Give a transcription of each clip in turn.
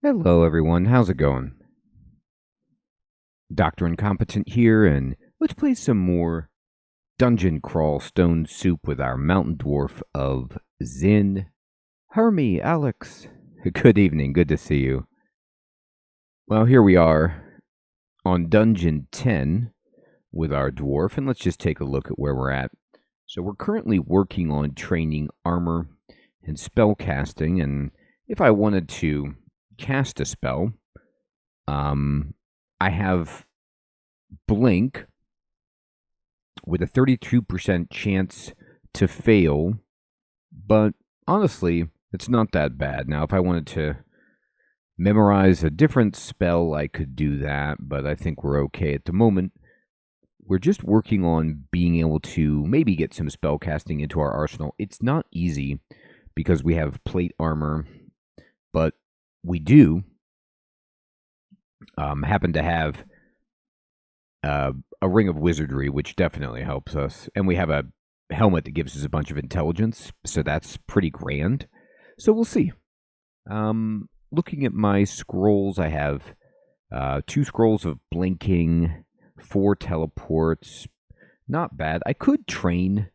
Hello, everyone. How's it going? Dr. Incompetent here, and let's play some more Dungeon Crawl Stone Soup with our Mountain Dwarf of Zin. Hermie, Alex. Good evening. Good to see you. Well, here we are on Dungeon 10 with our Dwarf, and let's just take a look at where we're at. So we're currently working on training armor and spell casting, and if I wanted to cast a spell, I have Blink with a 32% chance to fail, but honestly, it's not that bad. Now, if I wanted to memorize a different spell, I could do that, but I think we're okay at the moment. We're just working on being able to maybe get some spell casting into our arsenal. It's not easy because we have plate armor, but we do happen to have a ring of wizardry, which definitely helps us. And we have a helmet that gives us a bunch of intelligence, so that's pretty grand. So we'll see. Looking at my scrolls, I have 2 scrolls of blinking, 4 teleports. Not bad. I could train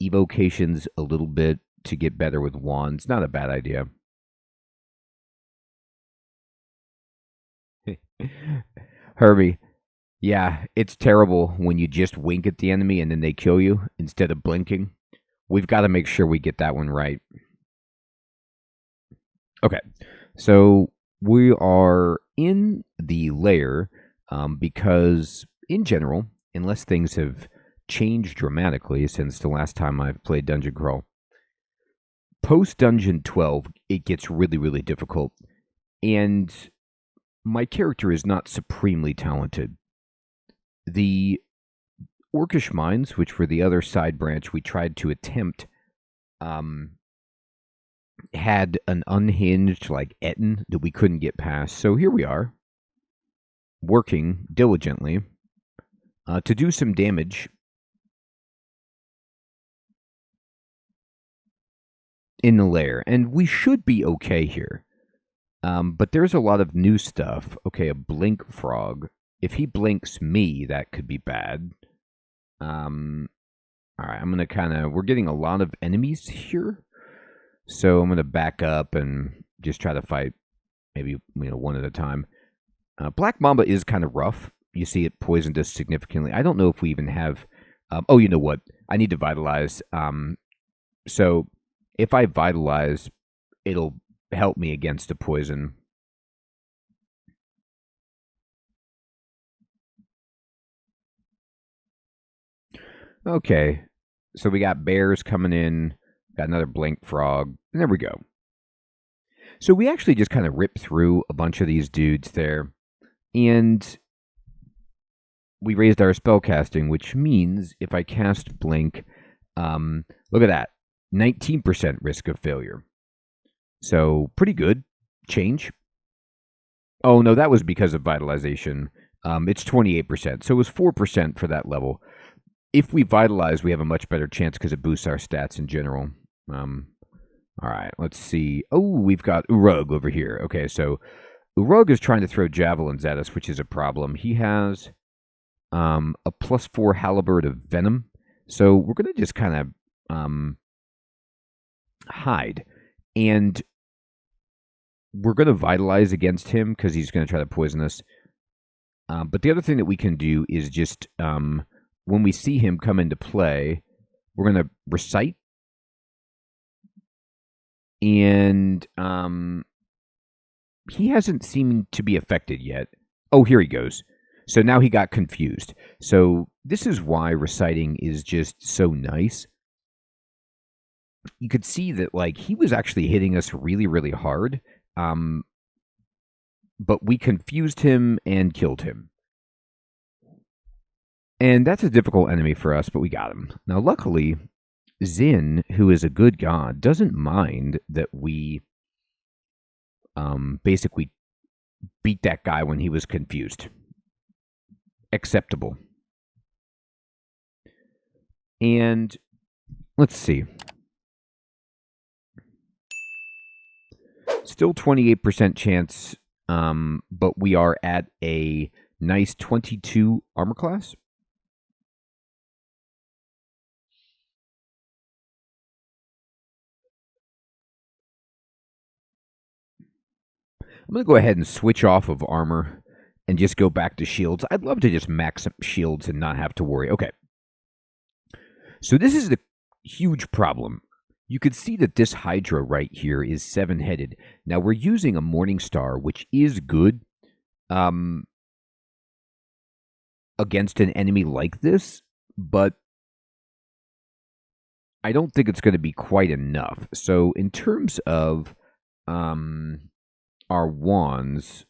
evocations a little bit to get better with wands. Not a bad idea. Herbie, yeah, it's terrible when you just wink at the enemy and then they kill you instead of blinking. We've got to make sure we get that one right. Okay, so we are in the lair because, in general, unless things have changed dramatically since the last time I've played Dungeon Crawl, post Dungeon 12, it gets really, really difficult. And my character is not supremely talented. The Orcish Mines, which were the other side branch we tried to attempt, had an unhinged, Etten that we couldn't get past. So here we are, working diligently to do some damage in the lair. And we should be okay here. But there's a lot of new stuff. Okay, a blink frog. If he blinks me, that could be bad. All right, I'm going to we're getting a lot of enemies here. So I'm going to back up and just try to fight maybe one at a time. Black Mamba is kind of rough. You see it poisoned us significantly. I don't know if we even have... oh, you know what? I need to vitalize. So if I vitalize, it'll help me against the poison. Okay, so we got bears coming in, got another blink frog, and there we go. So we actually just kind of ripped through a bunch of these dudes there, and we raised our spell casting, which means if I cast blink, look at that, 19% risk of failure. So pretty good change. Oh no, that was because of vitalization. It's 28%, so it was 4% for that level. If we vitalize, we have a much better chance because it boosts our stats in general. All right, let's see. Oh, we've got Urug over here. Okay, so Urug is trying to throw javelins at us, which is a problem. He has a +4 halberd of venom, so we're going to just kind of hide. And we're going to vitalize against him because he's going to try to poison us. But the other thing that we can do is just... when we see him come into play, we're going to recite. And he hasn't seemed to be affected yet. Oh, here he goes. So now he got confused. So this is why reciting is just so nice. You could see that he was actually hitting us really, really hard. But we confused him and killed him. And that's a difficult enemy for us, but we got him. Now, luckily, Zin, who is a good god, doesn't mind that we basically beat that guy when he was confused. Acceptable. And let's see. Still 28% chance, but we are at a nice 22 armor class. I'm going to go ahead and switch off of armor and just go back to shields. I'd love to just max up shields and not have to worry. Okay. So this is the huge problem. You could see that this Hydra right here is 7-headed. Now we're using a Morning Star, which is good against an enemy like this, but I don't think it's going to be quite enough. So in terms of our wands,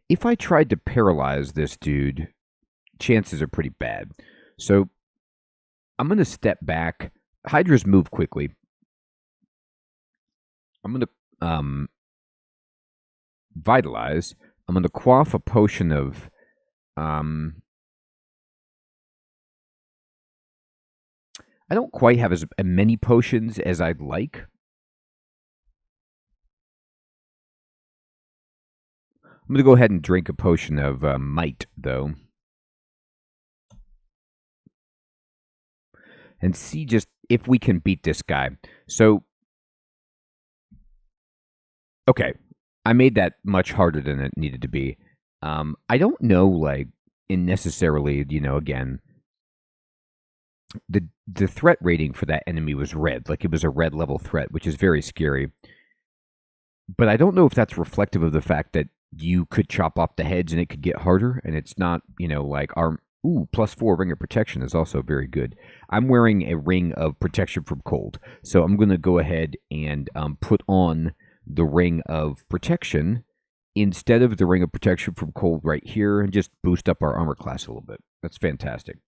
if I tried to paralyze this dude, chances are pretty bad. So I'm going to step back. Hydras move quickly. I'm going to vitalize. I'm going to quaff a potion of I don't quite have as many potions as I'd like. I'm going to go ahead and drink a potion of might, though. And see just if we can beat this guy. So, okay. I made that much harder than it needed to be. I don't know, like, necessarily, again, the threat rating for that enemy was red. Like, it was a red level threat, which is very scary. But I don't know if that's reflective of the fact that you could chop off the heads and it could get harder, and it's not, like our +4 ring of protection is also very good. I'm wearing a ring of protection from cold, so I'm going to go ahead and put on the ring of protection instead of the ring of protection from cold right here, and just boost up our armor class a little bit. That's fantastic.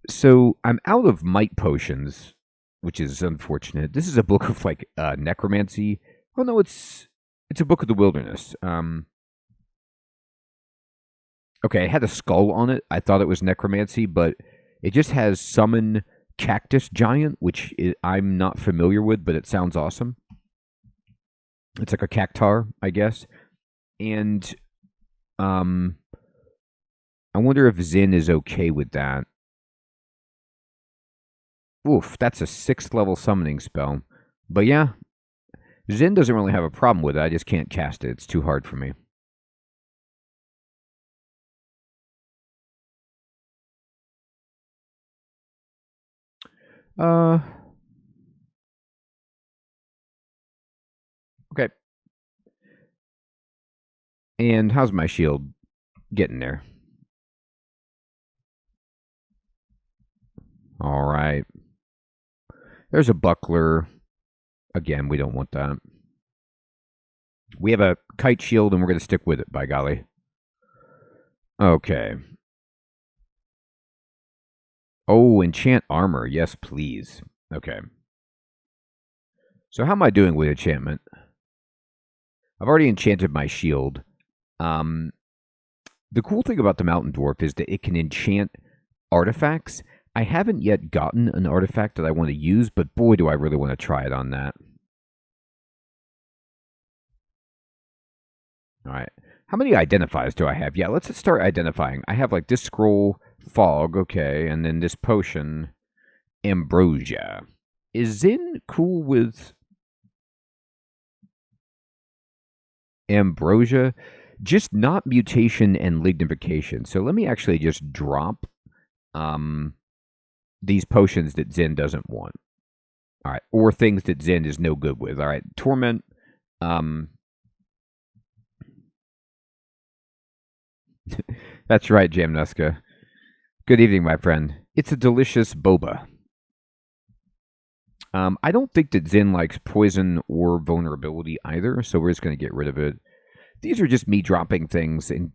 So I'm out of might potions, which is unfortunate. This is a book of like necromancy. Oh no, it's a book of the wilderness. Okay, it had a skull on it. I thought it was necromancy, but it just has summon cactus giant, which I'm not familiar with, but it sounds awesome. It's like a cactar, I guess. And I wonder if Zin is okay with that. Oof, that's a 6th level summoning spell. But yeah, Zin doesn't really have a problem with it. I just can't cast it. It's too hard for me. Okay. And how's my shield getting there? All right. There's a buckler. Again, we don't want that. We have a kite shield, and we're going to stick with it, by golly. Okay. Oh, enchant armor. Yes, please. Okay. So how am I doing with enchantment? I've already enchanted my shield. The cool thing about the Mountain Dwarf is that it can enchant artifacts. I haven't yet gotten an artifact that I want to use, but boy, do I really want to try it on that. All right. How many identifiers do I have? Yeah, let's start identifying. I have like this scroll, fog, okay, and then this potion, ambrosia. Is Zin cool with ambrosia? Just not mutation and lignification. So let me actually just drop these potions that Zin doesn't want. All right, or things that Zin is no good with. All right, torment. That's right, Jamnuska. Good evening, my friend. It's a delicious boba. I don't think that Zin likes poison or vulnerability either, so we're just going to get rid of it. These are just me dropping things in,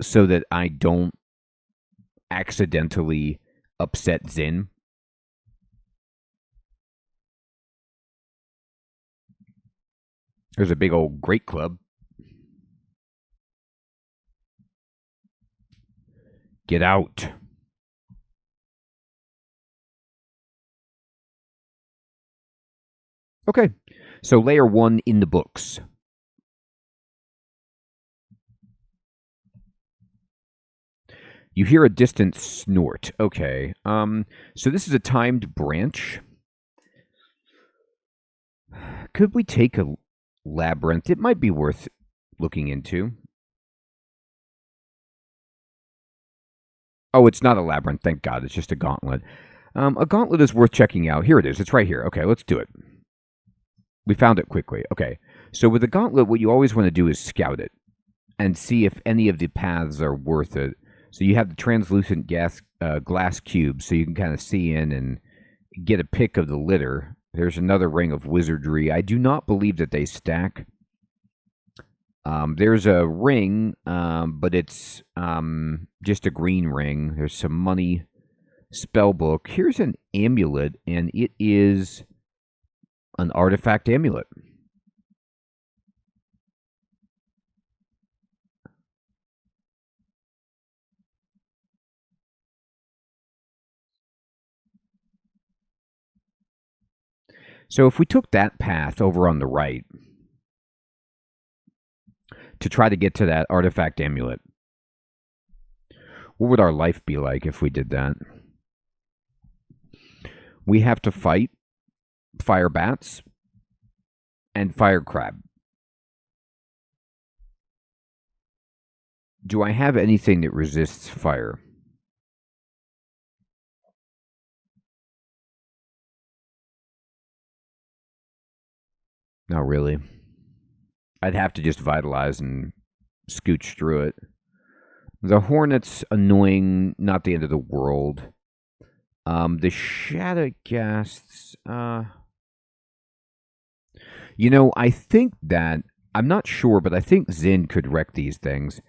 so that I don't accidentally upset Zin. There's a big old great club. Get out. Okay, so layer 1 in the books. You hear a distant snort. Okay, so this is a timed branch. Could we take a labyrinth? It might be worth looking into. Oh, it's not a labyrinth, thank God. It's just a gauntlet. A gauntlet is worth checking out. Here it is. It's right here. Okay, let's do it. We found it quickly. Okay, so with a gauntlet, what you always want to do is scout it and see if any of the paths are worth it. So you have the translucent glass cube, so you can kind of see in and get a pick of the litter. There's another ring of wizardry. I do not believe that they stack. There's a ring, but it's just a green ring. There's some money. Spellbook. Here's an amulet, and it is an artifact amulet. So if we took that path over on the right to try to get to that artifact amulet, what would our life be like if we did that? We have to fight fire bats and fire crab. Do I have anything that resists fire? Not really. I'd have to just vitalize and scooch through it. The hornet's annoying, not the end of the world. The Shadowghasts, you know, I think that, I'm not sure, but I think Zin could wreck these things.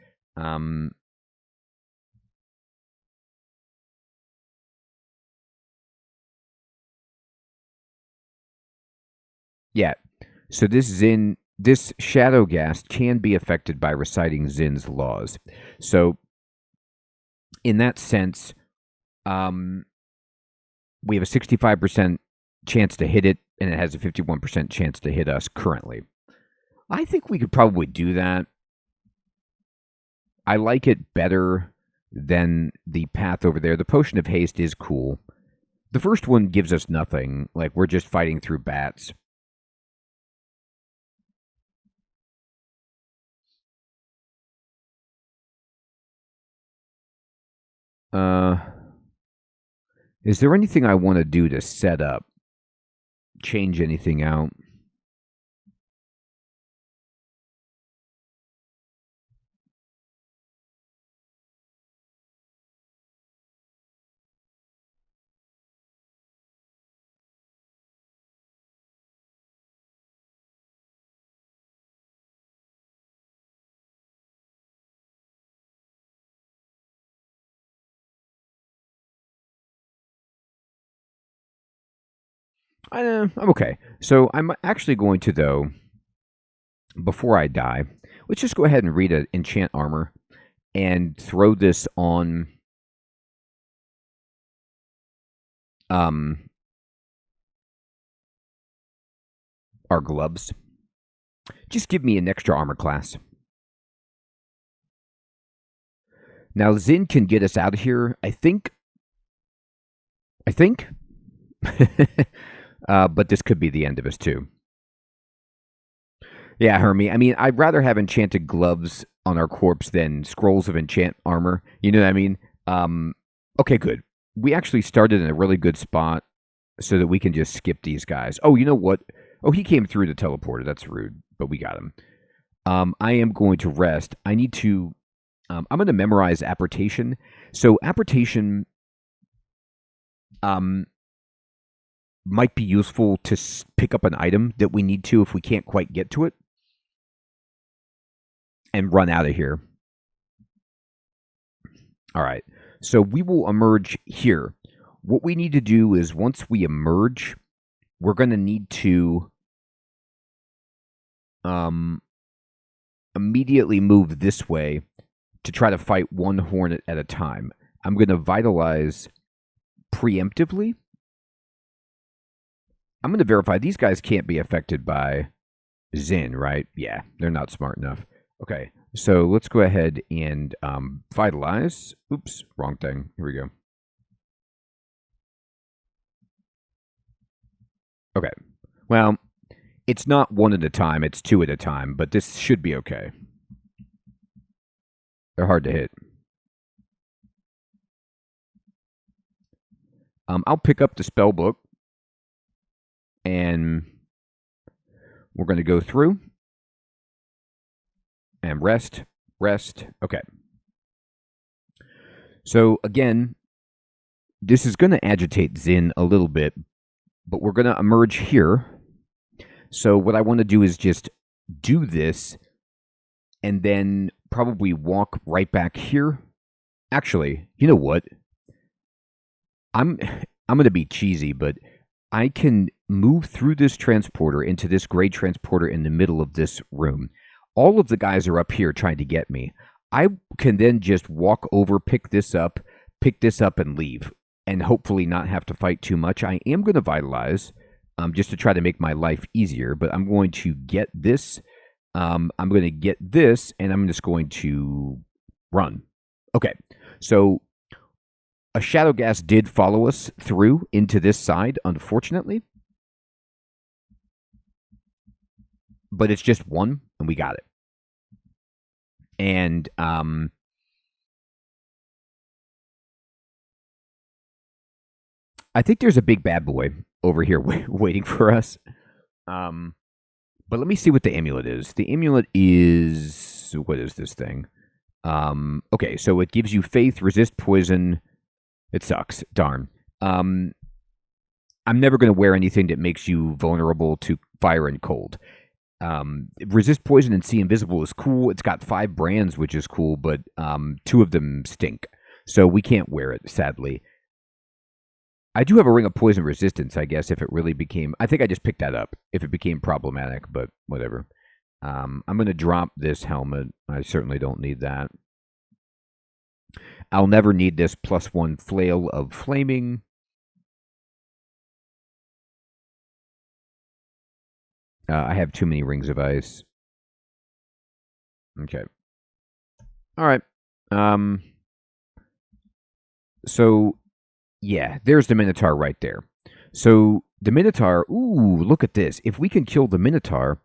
Yeah, so this Shadowghast can be affected by reciting Zin's laws. So, in that sense, we have a 65% chance to hit it, and it has a 51% chance to hit us currently. I think we could probably do that. I like it better than the path over there. The Potion of Haste is cool. The first one gives us nothing. Like, we're just fighting through bats. Is there anything I want to do to set up? Change anything out? I'm okay. So I'm actually going to, though, before I die, let's just go ahead and read an enchant armor and throw this on our gloves. Just give me an extra armor class. Now, Zin can get us out of here, I think. But this could be the end of us, too. Yeah, Hermie. I mean, I'd rather have enchanted gloves on our corpse than scrolls of enchant armor. You know what I mean? Okay, good. We actually started in a really good spot so that we can just skip these guys. Oh, you know what? Oh, he came through the teleporter. That's rude, but we got him. I am going to rest. I need to... I'm going to memorize apportation. So apportation might be useful to pick up an item that we need to if we can't quite get to it and run out of here. All right. So we will emerge here. What we need to do is once we emerge, we're going to need to immediately move this way to try to fight one hornet at a time. I'm going to vitalize preemptively. I'm going to verify these guys can't be affected by Zin, right? Yeah, they're not smart enough. Okay, so let's go ahead and vitalize. Oops, wrong thing. Here we go. Okay, well, it's not one at a time, it's two at a time, but this should be okay. They're hard to hit. I'll pick up the spell book, and we're going to go through and rest. Okay. So again, this is going to agitate Zin a little bit, but we're going to emerge here. So what I want to do is just do this and then probably walk right back here. Actually, you know what? I'm going to be cheesy, but I can move through this transporter into this gray transporter in the middle of this room. All of the guys are up here trying to get me. I can then just walk over, pick this up, and leave, and hopefully not have to fight too much. I am going to vitalize just to try to make my life easier, but I'm going to get this. I'm going to get this, and I'm just going to run. Okay, so a shadow gas did follow us through into this side, unfortunately. But it's just one, and we got it. And I think there's a big bad boy over here waiting for us. But let me see what the amulet is. The amulet is... What is this thing? Okay, so it gives you faith, resist poison. It sucks. Darn. I'm never going to wear anything that makes you vulnerable to fire and cold. Resist poison and see invisible is cool. It's got 5 brands, which is cool, but 2 of them stink. So we can't wear it, sadly. I do have a ring of poison resistance, I guess, if it really became... I think I just picked that up, if it became problematic, but whatever. I'm going to drop this helmet. I certainly don't need that. I'll never need this +1 flail of flaming. I have too many rings of ice. Okay. All right. So, yeah, there's the Minotaur right there. So, the Minotaur, ooh, look at this. If we can kill the Minotaur,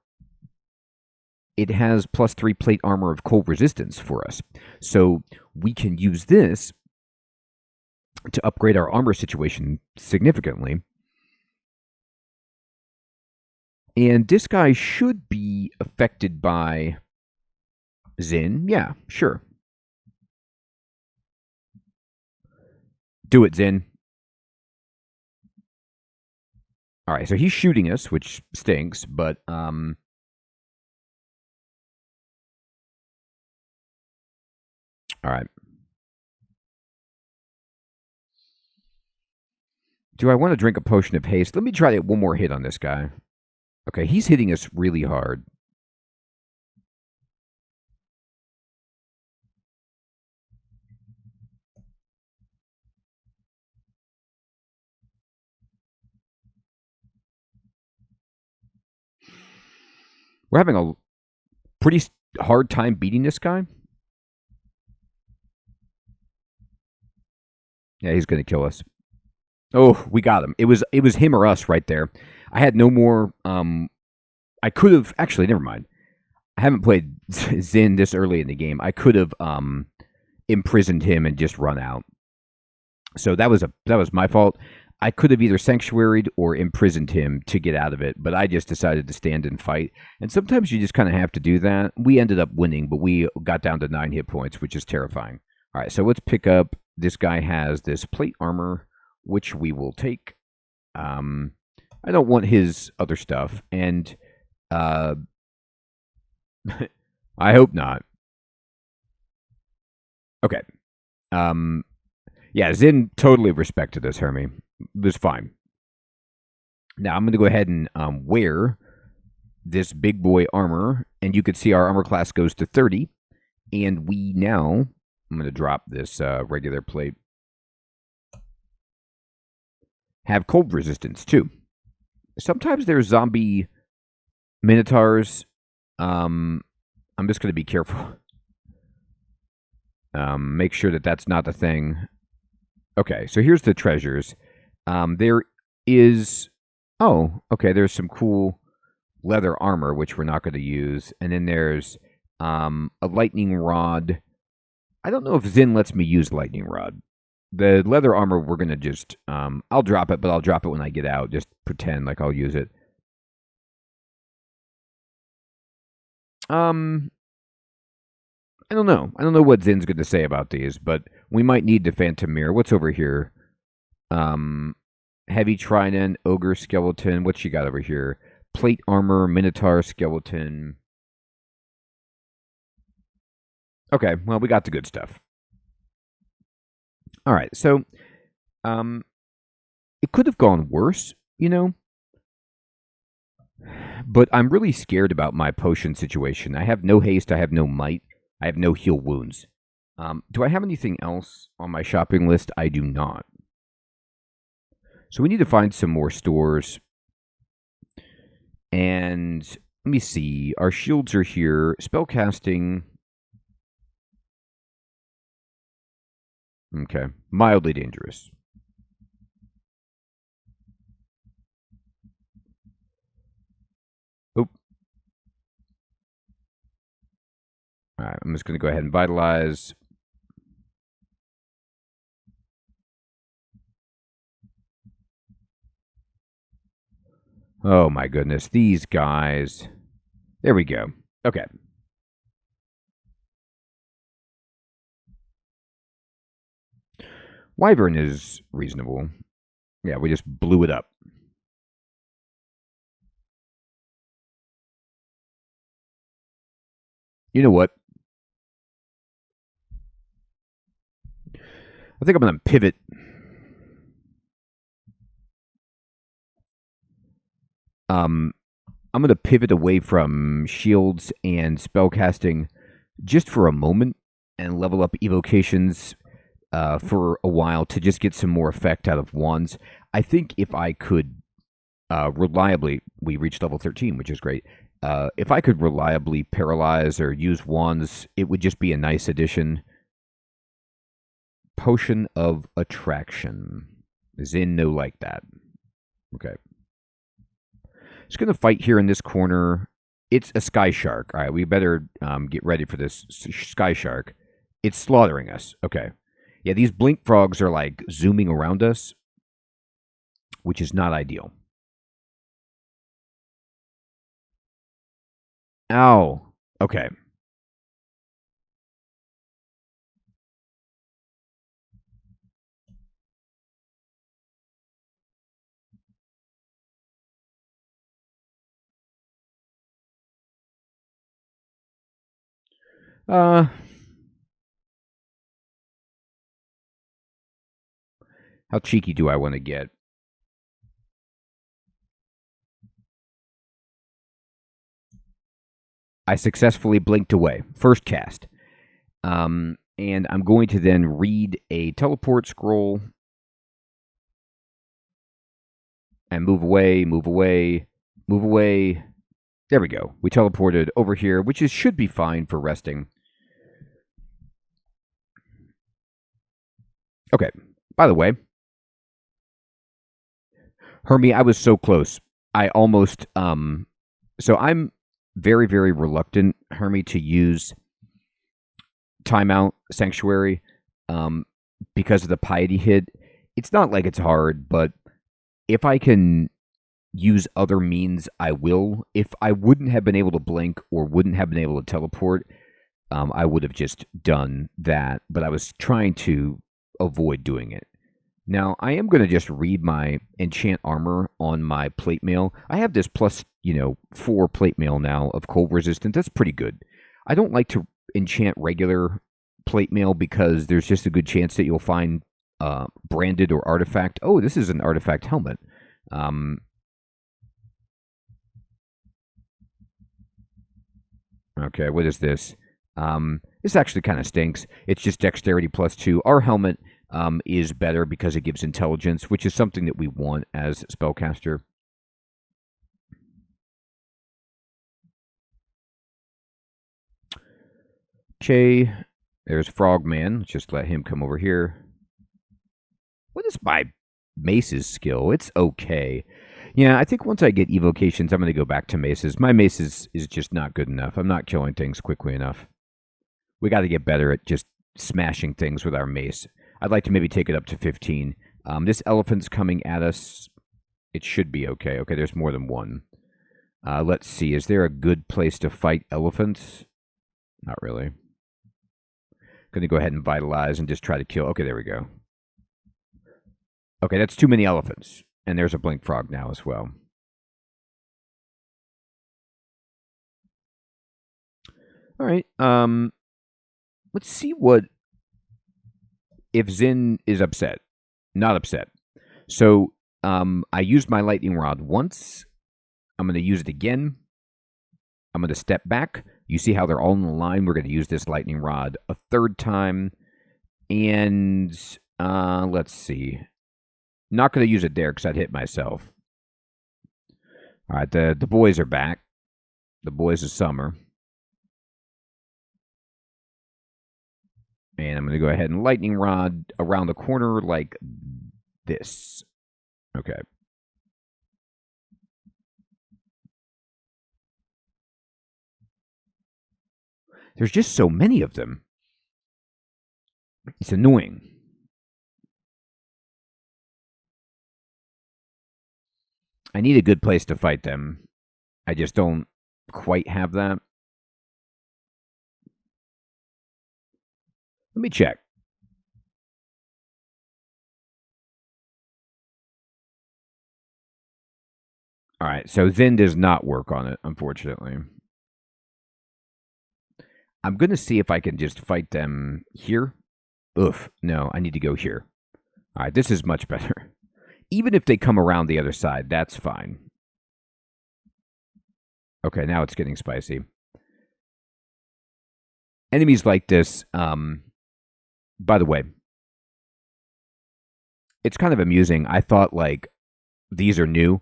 it has +3 plate armor of cold resistance for us. So, we can use this to upgrade our armor situation significantly. And this guy should be affected by Zin. Yeah, sure. Do it, Zin. All right, so he's shooting us, which stinks, but all right. Do I want to drink a potion of haste? Let me try to get one more hit on this guy. Okay, he's hitting us really hard. We're having a pretty hard time beating this guy. Yeah, he's going to kill us. Oh, we got him. It was him or us right there. I had no more. I could have actually. Never mind. I haven't played Zin this early in the game. I could have imprisoned him and just run out. So that was my fault. I could have either sanctuaried or imprisoned him to get out of it, but I just decided to stand and fight. And sometimes you just kind of have to do that. We ended up winning, but we got down to 9 hit points, which is terrifying. All right, so let's pick up. This guy has this plate armor, which we will take. I don't want his other stuff, and I hope not. Okay. Yeah, Zin totally respected us, Hermie. It was fine. Now I'm going to go ahead and wear this big boy armor, and you can see our armor class goes to 30, and we now... I'm going to drop this regular plate. Have cold resistance, too. Sometimes there's zombie minotaurs. I'm just going to be careful. Make sure that that's not the thing. Okay, so here's the treasures. There is... Oh, okay, there's some cool leather armor, which we're not going to use. And then there's a lightning rod. I don't know if Zin lets me use lightning rod. The leather armor, we're going to just... I'll drop it, but I'll drop it when I get out. Just pretend like I'll use it. I don't know. I don't know what Zin's going to say about these, but we might need the Phantom Mirror. What's over here? Heavy Trident, Ogre Skeleton. What she got over here? Plate Armor, Minotaur Skeleton. Okay, well, we got the good stuff. All right, so it could have gone worse, you know? But I'm really scared about my potion situation. I have no haste, I have no might, I have no heal wounds. Do I have anything else on my shopping list? I do not. So we need to find some more stores. And let me see. Our shields are here. Spellcasting. Okay. Mildly dangerous. Oop. Alright, I'm just going to go ahead and vitalize. Oh my goodness, these guys. There we go. Okay. Wyvern is reasonable. Yeah, we just blew it up. You know what? I think I'm going to pivot. I'm going to pivot away from shields and spellcasting just for a moment and level up evocations for a while to just get some more effect out of wands. I think if I could reliably... We reached level 13, which is great. If I could reliably paralyze or use wands, it would just be a nice addition. Potion of Attraction. Zin no like that. Okay. Just going to fight here in this corner. It's a sky shark. All right, we better get ready for this sky shark. It's slaughtering us. Okay. Yeah, these blink frogs are like zooming around us, which is not ideal. Ow. Okay. How cheeky do I want to get? I successfully blinked away. First cast. And I'm going to then read a teleport scroll. And move away, move away, move away. There we go. We teleported over here, which should be fine for resting. Okay. By the way, Hermie, I was so close. I almost... So I'm very, very reluctant, Hermie, to use Timeout Sanctuary because of the piety hit. It's not like it's hard, but if I can use other means, I will. If I wouldn't have been able to blink or wouldn't have been able to teleport, I would have just done that. But I was trying to avoid doing it. Now, I am going to just read my enchant armor on my plate mail. I have this plus, 4 plate mail now of cold resistant. That's pretty good. I don't like to enchant regular plate mail because there's just a good chance that you'll find branded or artifact. Oh, this is an artifact helmet. Okay, what is this? This actually kind of stinks. It's just dexterity plus 2. Our helmet is better because it gives intelligence, which is something that we want as spellcaster. Okay, there's Frogman. Let's just let him come over here. What is my mace's skill? It's okay. Yeah, I think once I get evocations, I'm going to go back to maces. My mace is just not good enough. I'm not killing things quickly enough. We got to get better at just smashing things with our mace. I'd like to maybe take it up to 15. This elephant's coming at us. It should be okay. Okay, there's more than one. Let's see. Is there a good place to fight elephants? Not really. Going to go ahead and vitalize and just try to kill. Okay, there we go. Okay, that's too many elephants. And there's a blink frog now as well. All right. Let's see what if Zin is upset. Not upset. So I used my lightning rod once. I'm going to use it again. I'm going to step back. You see how they're all in the line? We're going to use this lightning rod a third time. And let's see. Not going to use it there because I'd hit myself. All right, the boys are back. The boys of summer. And I'm going to go ahead and lightning rod around the corner like this. Okay. There's just so many of them. It's annoying. I need a good place to fight them. I just don't quite have that. Let me check. All right, so Zen does not work on it, unfortunately. I'm going to see if I can just fight them here. Oof, no, I need to go here. All right, this is much better. Even if they come around the other side, that's fine. Okay, now it's getting spicy. Enemies like this, by the way, it's kind of amusing. I thought, like, these are new,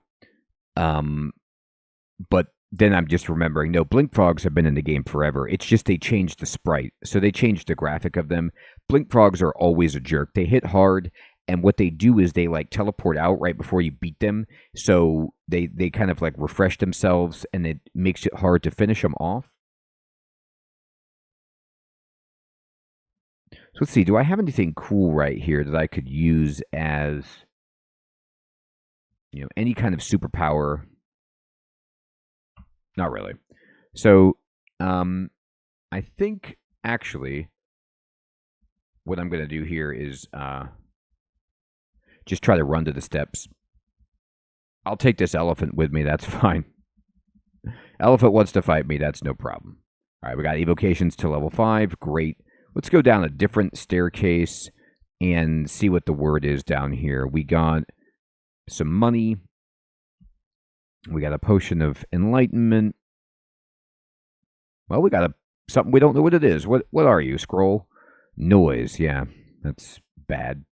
but then I'm just remembering, no, blink frogs have been in the game forever. It's just they changed the sprite, so they changed the graphic of them. Blink frogs are always a jerk. They hit hard, and what they do is they, like, teleport out right before you beat them, so they kind of, like, refresh themselves, and it makes it hard to finish them off. So let's see, do I have anything cool right here that I could use as, you know, any kind of superpower? Not really. So, I think, actually, what I'm going to do here is just try to run to the steps. I'll take this elephant with me, that's fine. Elephant wants to fight me, that's no problem. All right, we got evocations to level 5, great. Let's go down a different staircase and see what the word is down here. We got some money. We got a potion of enlightenment. Well, we got something we don't know what it is. What are you, scroll? Noise, yeah, that's bad.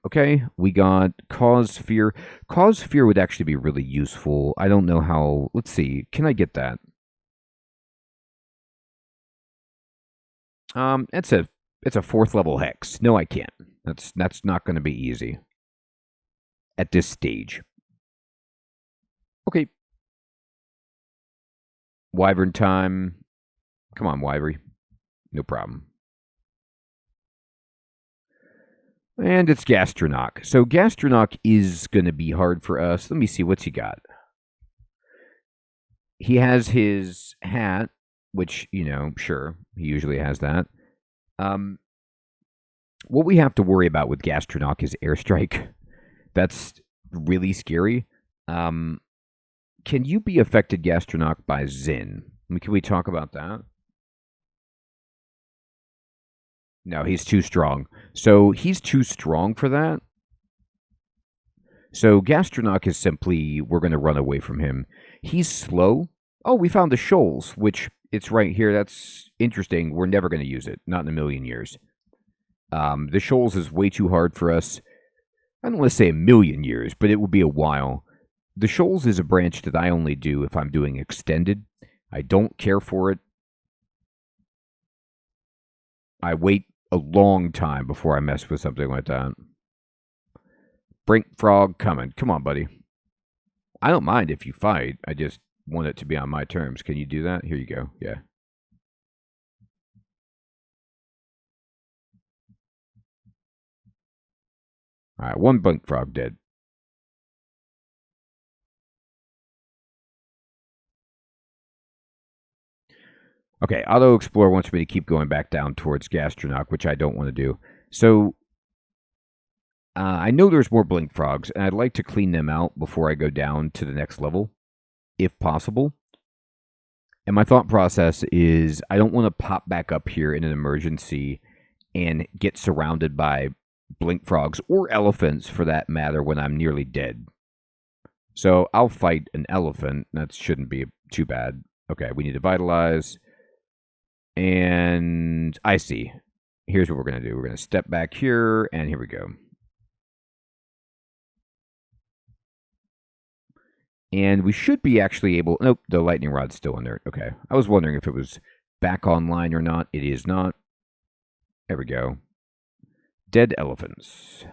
Okay, we got cause fear. Cause fear would actually be really useful. I don't know how. Let's see. Can I get that? It's a 4th level hex. No, I can't. That's not going to be easy at this stage. Okay. Wyvern time. Come on, Wyvern. No problem. And it's Gastronoc. So Gastronoc is going to be hard for us. Let me see. What's he got? He has his hat, which, you know, sure, he usually has that. What we have to worry about with Gastronoc is airstrike. That's really scary. Can you be affected, Gastronoc, by Zin? Can we talk about that? No, he's too strong. So he's too strong for that. So Gastronoc is simply, we're going to run away from him. He's slow. Oh, we found the shoals, which it's right here. That's interesting. We're never going to use it. Not in a million years. The shoals is way too hard for us. I don't want to say a million years, but it will be a while. The shoals is a branch that I only do if I'm doing extended. I don't care for it. I wait a long time before I mess with something like that. Brink frog coming. Come on, buddy. I don't mind if you fight. I just want it to be on my terms. Can you do that? Here you go. Yeah. All right, one blink frog dead. Okay, Auto Explorer wants me to keep going back down towards Gastronaut, which I don't want to do. So I know there's more blink frogs, and I'd like to clean them out before I go down to the next level, if possible. And my thought process is I don't want to pop back up here in an emergency and get surrounded by blink frogs or elephants, for that matter, when I'm nearly dead. So I'll fight an elephant. That shouldn't be too bad. Okay, we need to vitalize. And I see. Here's what we're going to do. We're going to step back here, and here we go. And we should be actually able... Nope, the lightning rod's still in there. Okay. I was wondering if it was back online or not. It is not. There we go. Dead elephants.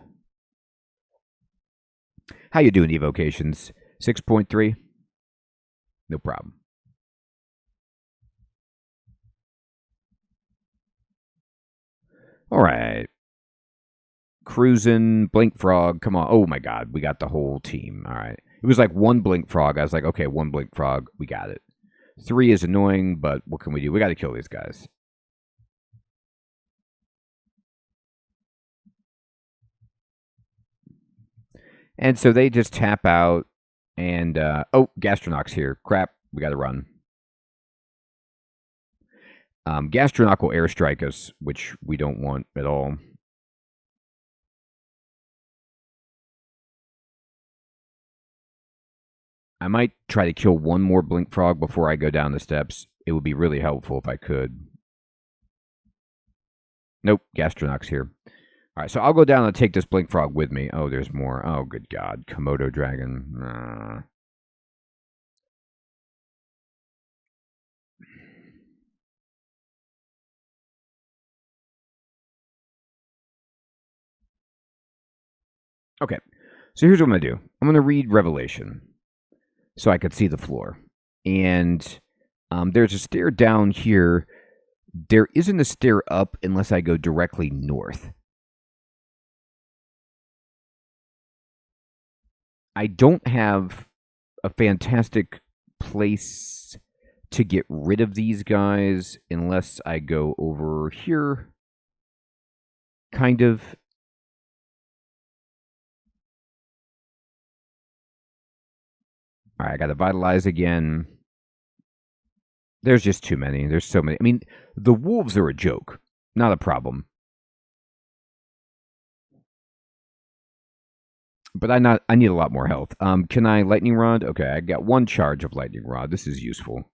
How you doing, Evocations? 6.3? No problem. All right. Cruising, blink frog. Come on. Oh, my God. We got the whole team. All right. It was like one blink frog. I was like, okay, one blink frog. We got it. 3 is annoying, but what can we do? We got to kill these guys. And so they just tap out. And, oh, Gastronaut's here. Crap. We got to run. Gastronaut will airstrike us, which we don't want at all. I might try to kill one more blink frog before I go down the steps. It would be really helpful if I could. Nope, Gastronaut's here. All right, so I'll go down and take this blink frog with me. Oh, there's more. Oh, good God. Komodo dragon. Okay, so here's what I'm going to do. I'm going to read Revelation so I could see the floor. And there's a stair down here. There isn't a stair up unless I go directly north. I don't have a fantastic place to get rid of these guys unless I go over here. Kind of. All right, I got to vitalize again. There's just too many. There's so many. I mean, the wolves are a joke. Not a problem. But I need a lot more health. Can I lightning rod? Okay, I got 1 charge of lightning rod. This is useful.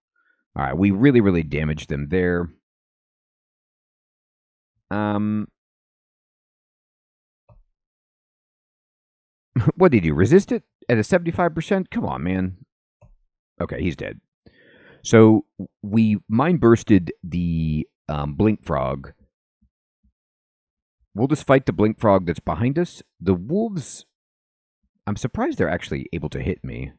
All right, we really, really damaged them there. What did you resist it at a 75%? Come on, man. Okay, he's dead. So we mind bursted the blink frog. We'll just fight the blink frog that's behind us. The wolves, I'm surprised they're actually able to hit me.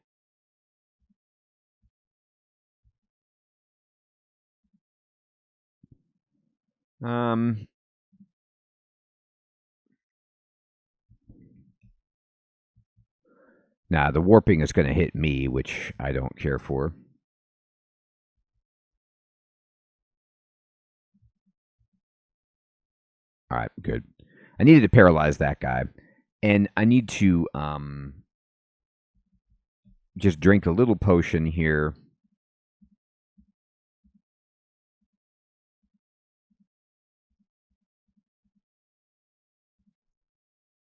Nah, the warping is going to hit me, which I don't care for. All right, good. I needed to paralyze that guy. And I need to just drink a little potion here.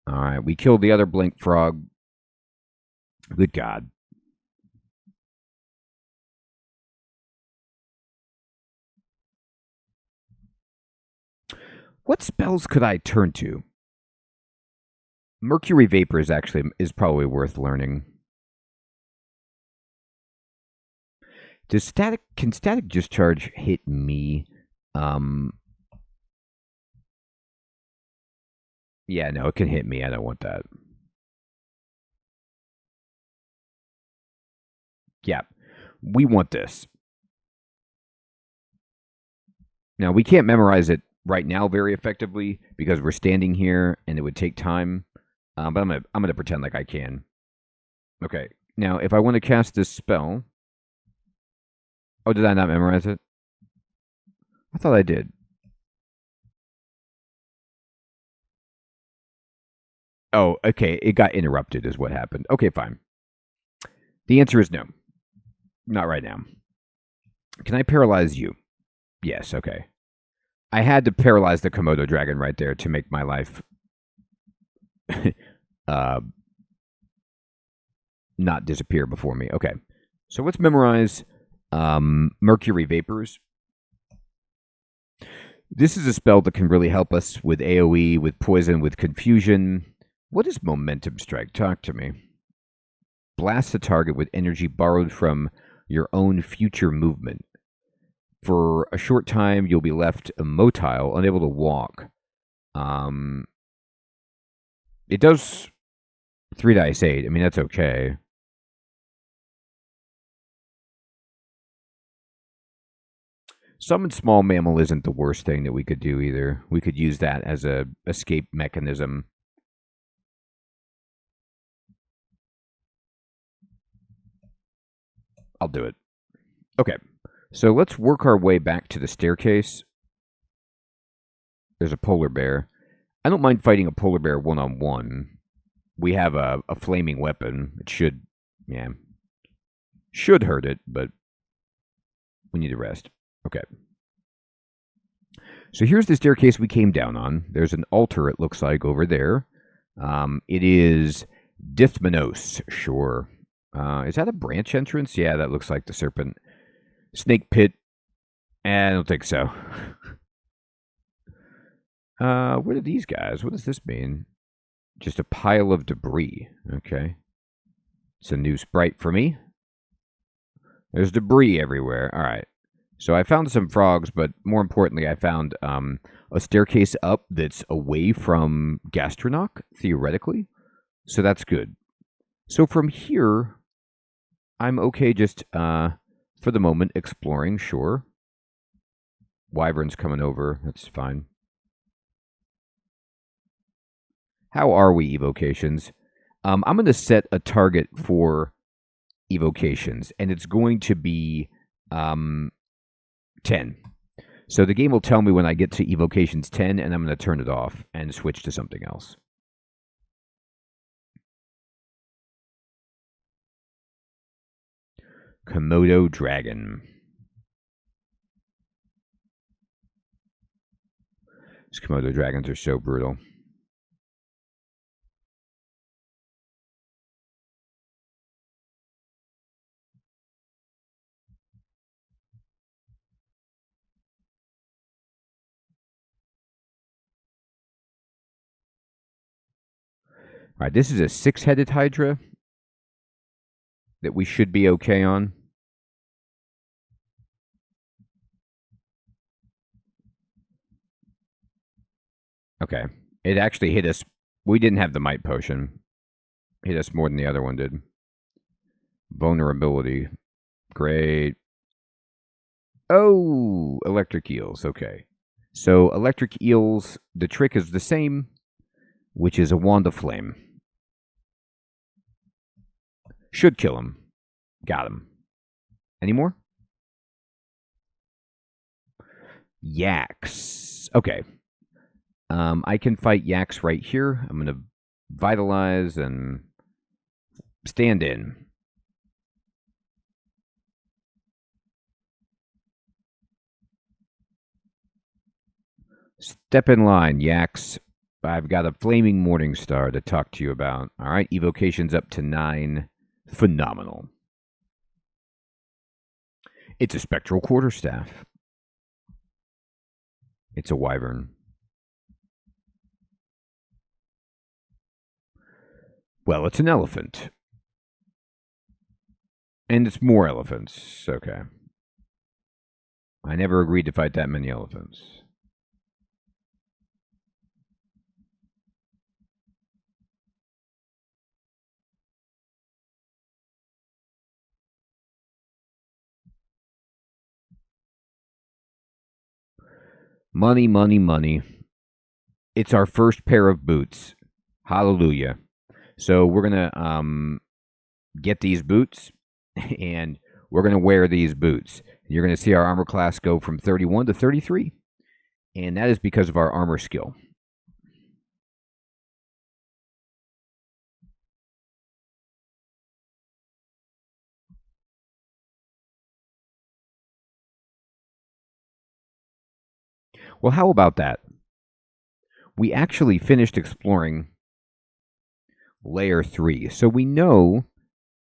All right, we killed the other blink frog. Good God. What spells could I turn to? Mercury Vapor is probably worth learning. Can static discharge hit me? Yeah, no, it can hit me. I don't want that. Yeah, we want this. Now, we can't memorize it right now very effectively because we're standing here and it would take time. But I'm gonna pretend like I can. Okay. Now, if I want to cast this spell, oh, did I not memorize it? I thought I did. Oh, okay. It got interrupted, is what happened. Okay, fine. The answer is no. Not right now. Can I paralyze you? Yes. Okay. I had to paralyze the Komodo dragon right there to make my life not disappear before me. Okay. So let's memorize Mercury Vapors. This is a spell that can really help us with AoE, with poison, with confusion. What is Momentum Strike? Talk to me. Blast the target with energy borrowed from your own future movement. For a short time, you'll be left immotile, unable to walk. It does 3 dice 8. I mean, that's okay. Summon small mammal isn't the worst thing that we could do either. We could use that as a escape mechanism. I'll do it. Okay. So let's work our way back to the staircase. There's a polar bear. I don't mind fighting a polar bear one-on-one. We have a flaming weapon. It should hurt it, but we need to rest. Okay. So here's the staircase we came down on. There's an altar, it looks like, over there. It is Dithmanos, sure. Is that a branch entrance? Yeah, that looks like the serpent. Snake pit. I don't think so. What are these guys? What does this mean? Just a pile of debris. Okay. It's a new sprite for me. There's debris everywhere. All right. So I found some frogs, but more importantly, I found a staircase up that's away from Gastronach, theoretically. So that's good. So from here, I'm okay just, for the moment, exploring, sure. Wyvern's coming over. That's fine. How are we, evocations? I'm going to set a target for evocations, and it's going to be 10. So the game will tell me when I get to evocations 10, and I'm going to turn it off and switch to something else. Komodo dragon. These Komodo dragons are so brutal. All right, this is a 6-headed Hydra that we should be okay on. Okay. It actually hit us. We didn't have the might potion. Hit us more than the other one did. Vulnerability. Great. Oh, electric eels. Okay. So electric eels, the trick is the same, which is a wand of flame. Should kill him. Got him. Any more? Yaks. Okay. I can fight yaks right here. I'm going to vitalize and stand in. Step in line, yaks. I've got a flaming morning star to talk to you about. All right, evocation's up to 9. Phenomenal. It's a spectral quarterstaff. It's a wyvern. Well, it's an elephant. And it's more elephants. Okay. I never agreed to fight that many elephants. Money, money, money. It's our first pair of boots. Hallelujah. So we're going to get these boots, and we're going to wear these boots. You're going to see our armor class go from 31 to 33, and that is because of our armor skill. Well, how about that? We actually finished exploring layer 3. So we know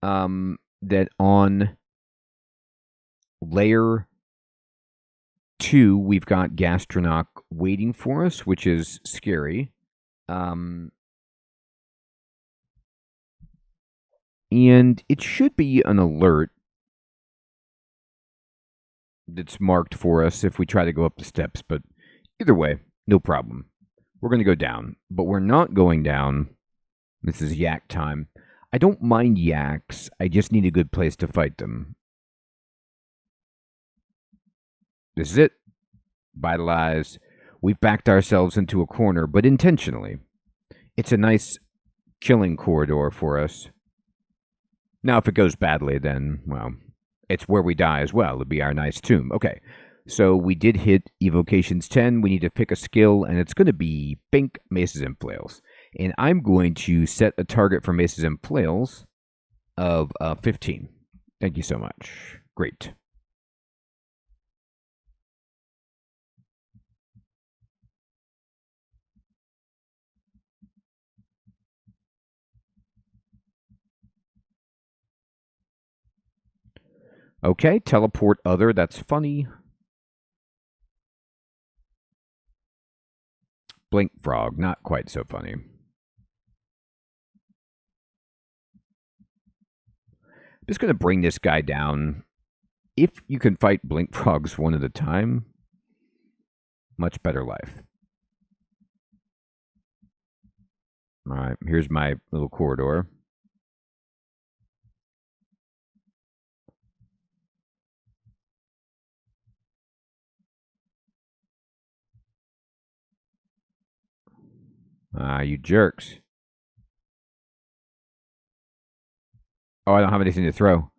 that on layer 2, we've got Gastronaut waiting for us, which is scary. And it should be an alert that's marked for us if we try to go up the steps. But either way, no problem. We're going to go down. But we're not going down. This is yak time. I don't mind yaks. I just need a good place to fight them. This is it. Vitalize. We've backed ourselves into a corner, but intentionally. It's a nice killing corridor for us. Now, if it goes badly, then, well, it's where we die as well. It'll be our nice tomb. Okay, so we did hit Evocations 10. We need to pick a skill, and it's going to be Bink, Maces, and Flails. And I'm going to set a target for Maces and Flails of 15. Thank you so much. Great. Okay, teleport other. That's funny. Blink frog. Not quite so funny. Just going to bring this guy down. If you can fight blink frogs one at a time, much better life. All right, here's my little corridor. You jerks. Oh, I don't have anything to throw.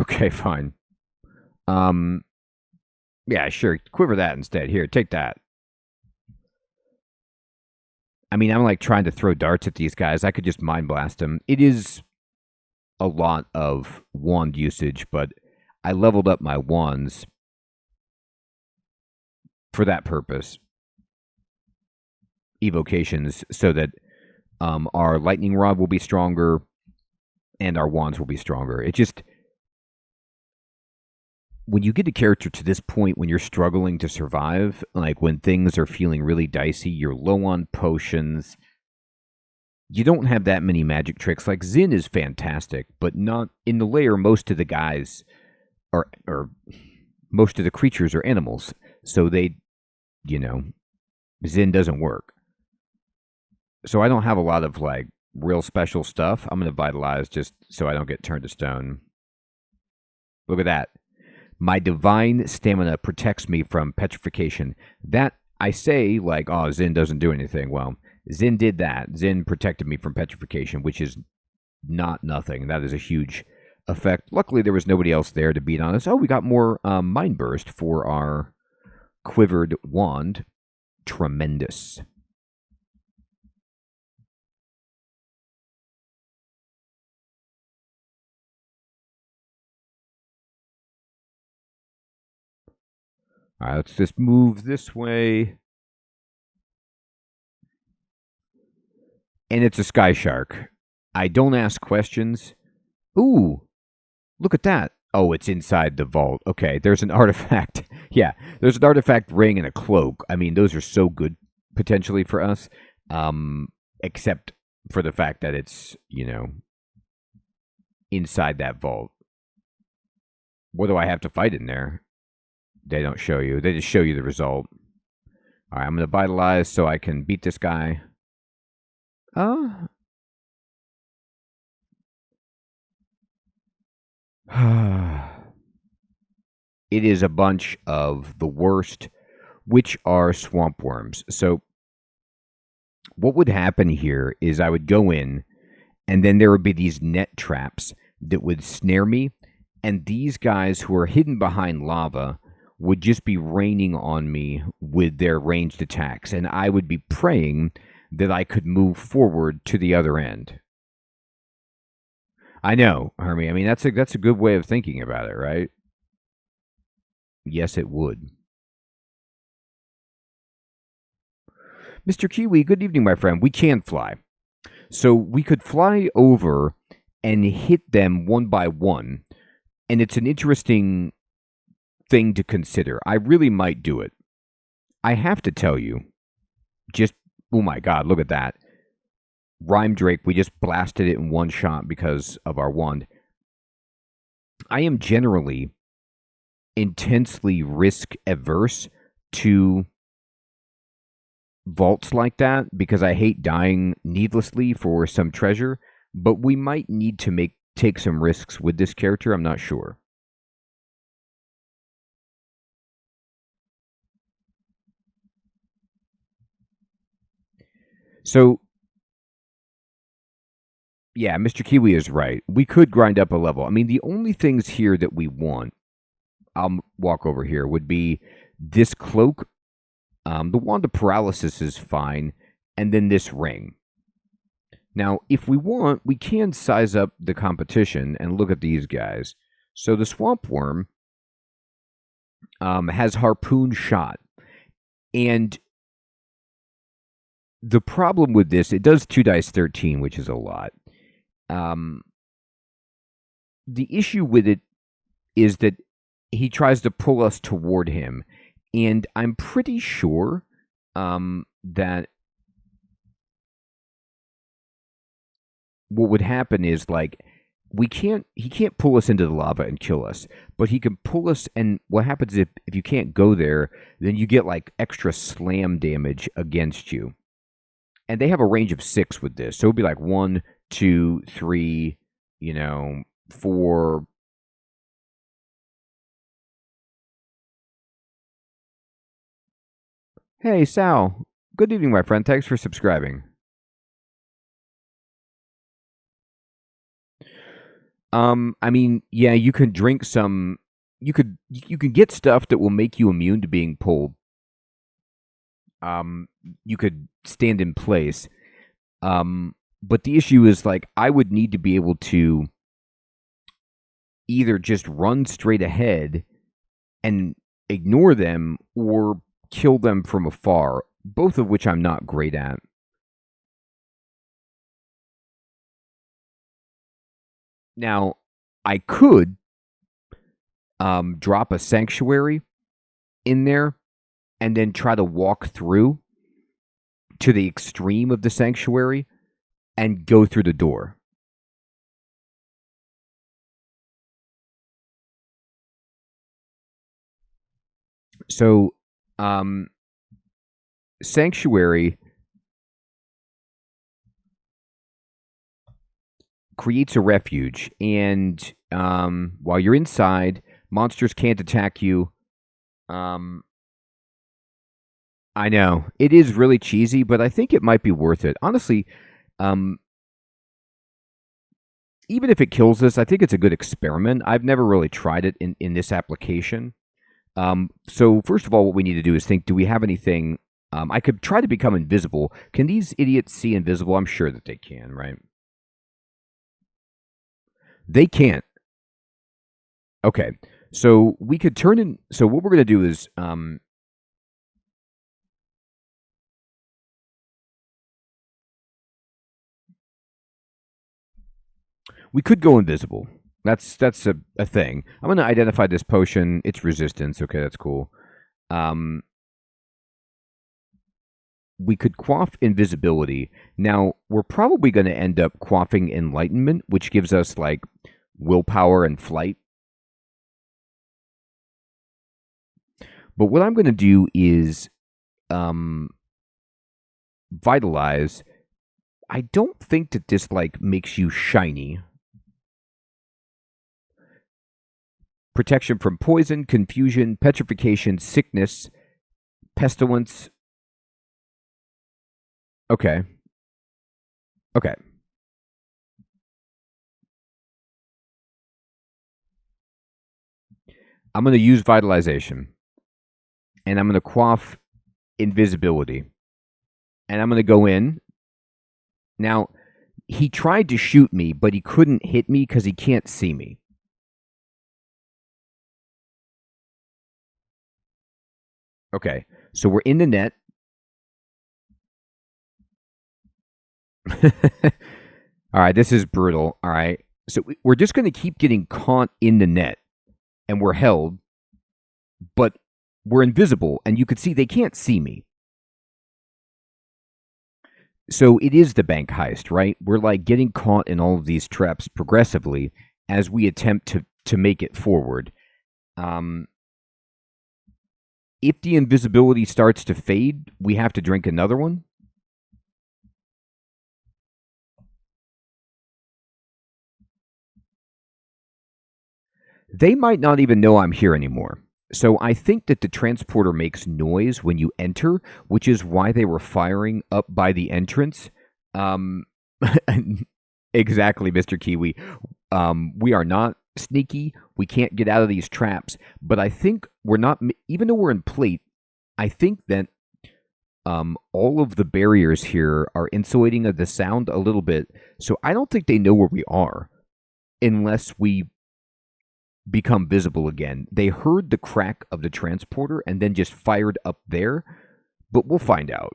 Okay, fine. Yeah, sure. Quiver that instead. Here, take that. I mean, I'm like trying to throw darts at these guys. I could just mind blast them. It is a lot of wand usage, but I leveled up my wands for that purpose. Evocations, so that our lightning rod will be stronger and our wands will be stronger. It just, when you get a character to this point, when you're struggling to survive, like when things are feeling really dicey, you're low on potions, you don't have that many magic tricks. Like Zin is fantastic, but not in the layer. Most of the guys are, or most of the creatures are animals, so they, Zin doesn't work. So I don't have a lot of like real special stuff. I'm going to vitalize just so I don't get turned to stone. Look at that. My divine stamina protects me from petrification. That, I say, like, oh, Zin doesn't do anything. Well, Zin did that. Zin protected me from petrification, which is not nothing. That is a huge effect. Luckily, there was nobody else there to beat on us. Oh, we got more Mind Burst for our quivered wand. Tremendous. All right, let's just move this way. And it's a sky shark. I don't ask questions. Ooh, look at that. Oh, it's inside the vault. Okay, there's an artifact. Yeah, there's an artifact ring and a cloak. I mean, those are so good potentially for us. Except for the fact that it's, inside that vault. What do I have to fight in there? They don't show you. They just show you the result. All right, I'm going to vitalize so I can beat this guy. it is a bunch of the worst, which are swamp worms. So what would happen here is I would go in, and then there would be these net traps that would snare me, and these guys who are hidden behind lava would just be raining on me with their ranged attacks, and I would be praying that I could move forward to the other end. I know, Hermie. I mean, that's a good way of thinking about it, right? Yes, it would. Mr. Kiwi, good evening, my friend. We can fly. So we could fly over and hit them one by one, and it's an interesting thing to consider. I really might do it. I have to tell you, just, oh my God, look at that. Rhyme Drake, we just blasted it in one shot because of our wand. I am generally intensely risk averse to vaults like that because I hate dying needlessly for some treasure, but we might need to take some risks with this character. I'm not sure. So, yeah, Mr. Kiwi is right. We could grind up a level. I mean, the only things here that we want, I'll walk over here, would be this cloak. The wand of paralysis is fine, and then this ring. Now, if we want, we can size up the competition and look at these guys. So the swamp worm has harpoon shot, and the problem with this, it does 2 dice 13, which is a lot. The issue with it is that he tries to pull us toward him, and I'm pretty sure that what would happen is, like, he can't pull us into the lava and kill us, but he can pull us, and what happens if you can't go there, then you get like extra slam damage against you. And they have a range of 6 with this. So it would be like 1, 2, 3, 4. Hey, Sal. Good evening, my friend. Thanks for subscribing. I mean, yeah, you can drink some. You can get stuff that will make you immune to being pulled. You could stand in place. But the issue is, like, I would need to be able to either just run straight ahead and ignore them or kill them from afar, both of which I'm not great at. Now, I could drop a sanctuary in there and then try to walk through to the extreme of the sanctuary and go through the door. So, sanctuary creates a refuge, and while you're inside, monsters can't attack you. I know it is really cheesy, but I think it might be worth it. Honestly, even if it kills us, I think it's a good experiment. I've never really tried it in this application. So first of all, what we need to do is think, do we have anything? I could try to become invisible. Can these idiots see invisible? I'm sure that they can, right? They can't. Okay. So we could turn in. So what we're going to do is, we could go invisible. That's a thing. I'm going to identify this potion. It's resistance. Okay, that's cool. We could quaff invisibility. Now, we're probably going to end up quaffing enlightenment, which gives us, like, willpower and flight. But what I'm going to do is vitalize. I don't think that this, like, makes you shiny. protection from poison, confusion, petrification, sickness, pestilence. Okay. Okay. I'm going to use vitalization. And I'm going to quaff invisibility. And I'm going to go in. Now, he tried to shoot me, but he couldn't hit me because he can't see me. Okay, so we're in the net. All right, this is brutal. All right, so we're just going to keep getting caught in the net, and we're held, but we're invisible, and you can see they can't see me. So it is the bank heist, right? We're like getting caught in all of these traps progressively as we attempt to make it forward. If the invisibility starts to fade, we have to drink another one. They might not even know I'm here anymore. So I think that the transporter makes noise when you enter, which is why they were firing up by the entrance. Exactly, Mr. Kiwi. We are not sneaky. We can't get out of these traps. But I think we're not, even though we're in plate, I think that all of the barriers here are insulating of the sound a little bit. So I don't think they know where we are unless we become visible again. They heard the crack of the transporter and then just fired up there, but we'll find out.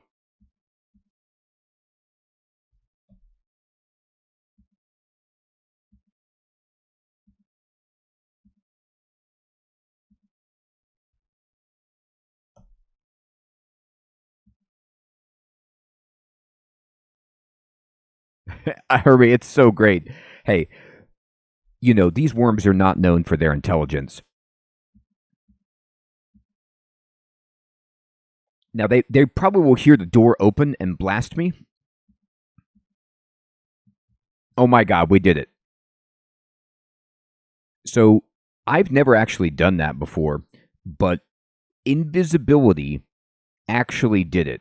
Herbie, it's so great. Hey, you know, these worms are not known for their intelligence. Now, they probably will hear the door open and blast me. Oh my God, we did it. So, I've never actually done that before, but invisibility actually did it.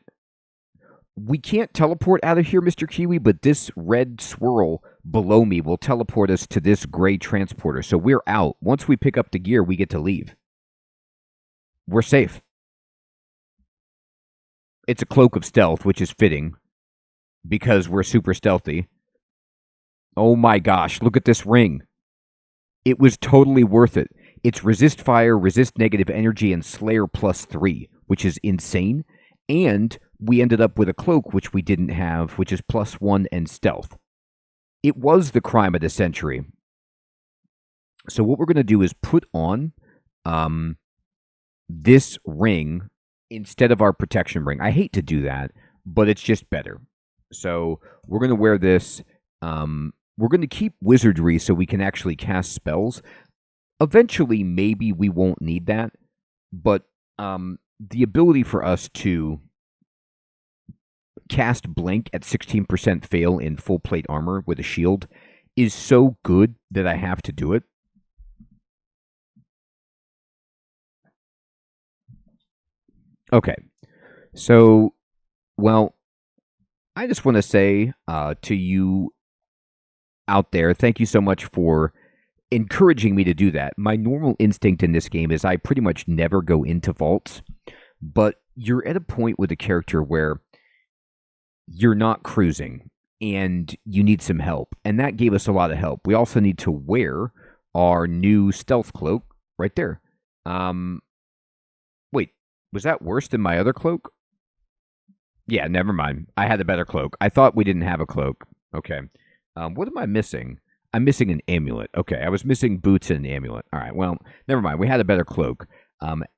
We can't teleport out of here, Mr. Kiwi, but this red swirl below me will teleport us to this gray transporter. So we're out. Once we pick up the gear, we get to leave. We're safe. It's a cloak of stealth, which is fitting because we're super stealthy. Oh my gosh, look at this ring. It was totally worth it. It's resist fire, resist negative energy, and Slayer +3, which is insane. And we ended up with a cloak, which we didn't have, which is +1 and stealth. It was the crime of the century. So what we're going to do is put on this ring instead of our protection ring. I hate to do that, but it's just better. So we're going to wear this. We're going to keep wizardry so we can actually cast spells. Eventually, maybe we won't need that, but the ability for us to cast blink at 16% fail in full plate armor with a shield is so good that I have to do it. Okay, so, well, I just want to say to you out there, thank you so much for encouraging me to do that. My normal instinct in this game is I pretty much never go into vaults, but you're at a point with a character where you're not cruising and you need some help, and that gave us a lot of help. We also need to wear our new stealth cloak right there. Wait, was that worse than my other cloak? Yeah, never mind. I had a better cloak. I thought we didn't have a cloak. Okay. What am I missing? I'm missing an amulet. Okay, I was missing boots and an amulet. All right, well, never mind. We had a better cloak.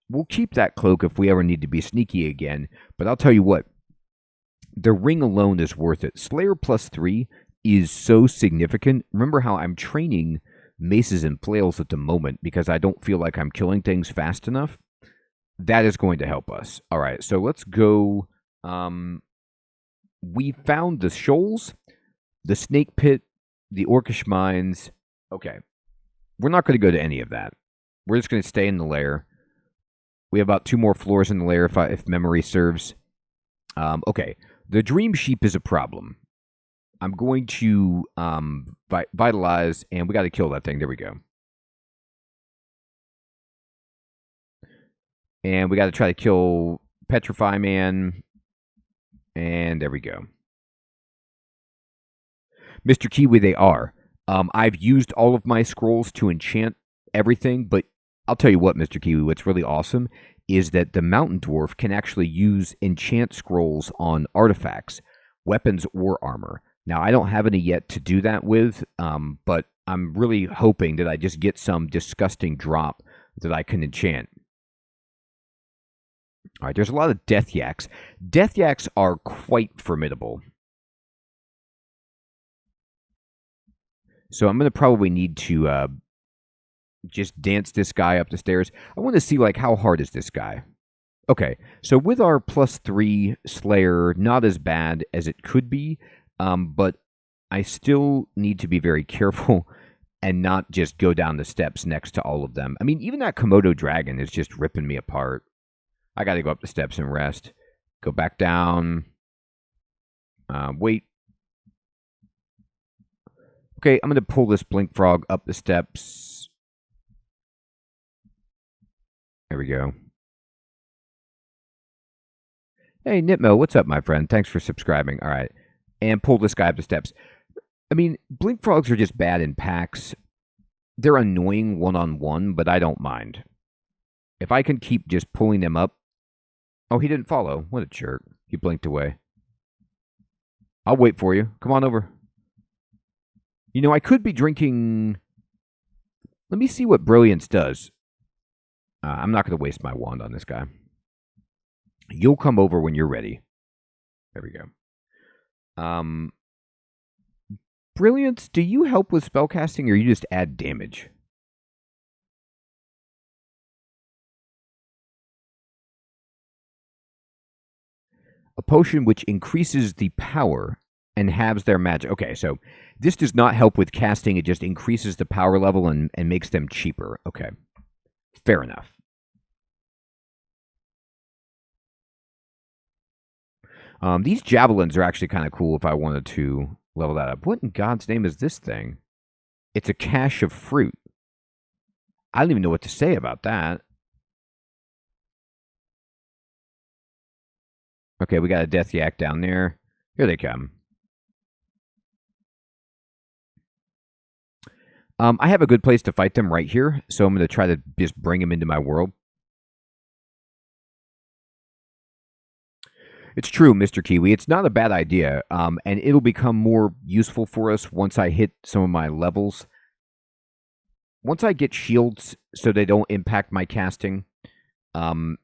We'll keep that cloak if we ever need to be sneaky again, but I'll tell you what. The ring alone is worth it. Slayer +3 is so significant. Remember how I'm training maces and flails at the moment because I don't feel like I'm killing things fast enough? That is going to help us. All right, so let's go. We found the shoals, the snake pit, the orcish mines. Okay, we're not going to go to any of that. We're just going to stay in the lair. We have about 2 more floors in the lair if memory serves. Okay, the dream sheep is a problem. I'm going to vitalize, and we got to kill that thing. There we go. And we got to try to kill Petrify Man. And there we go. Mr. Kiwi, they are. I've used all of my scrolls to enchant everything, but I'll tell you what, Mr. Kiwi, what's really awesome is that the Mountain Dwarf can actually use enchant scrolls on artifacts, weapons, or armor. Now, I don't have any yet to do that with, but I'm really hoping that I just get some disgusting drop that I can enchant. All right, there's a lot of death yaks. Death yaks are quite formidable. So I'm going to probably need to just dance this guy up the stairs. I want to see, like, how hard is this guy? Okay, so with our +3 Slayer, not as bad as it could be, but I still need to be very careful and not just go down the steps next to all of them. I mean, even that Komodo dragon is just ripping me apart. I got to go up the steps and rest. Go back down. Wait. Okay, I'm going to pull this blink frog up the steps. There we go. Hey, Nitmo, what's up, my friend? Thanks for subscribing. All right. And pull this guy up the steps. I mean, blink frogs are just bad in packs. They're annoying one-on-one, but I don't mind. If I can keep just pulling them up. Oh, he didn't follow. What a jerk. He blinked away. I'll wait for you. Come on over. You know, I could be drinking... Let me see what Brilliance does. I'm not going to waste my wand on this guy. You'll come over when you're ready. There we go. Brilliance, do you help with spellcasting or you just add damage? A potion which increases the power and halves their magic. Okay, so this does not help with casting. It just increases the power level and makes them cheaper. Okay, fair enough. These javelins are actually kind of cool if I wanted to level that up. What in God's name is this thing? It's a cache of fruit. I don't even know what to say about that. Okay, we got a death yak down there. Here they come. I have a good place to fight them right here, so I'm going to try to just bring them into my world. It's true, Mr. Kiwi. It's not a bad idea, and it'll become more useful for us once I hit some of my levels. Once I get shields so they don't impact my casting, and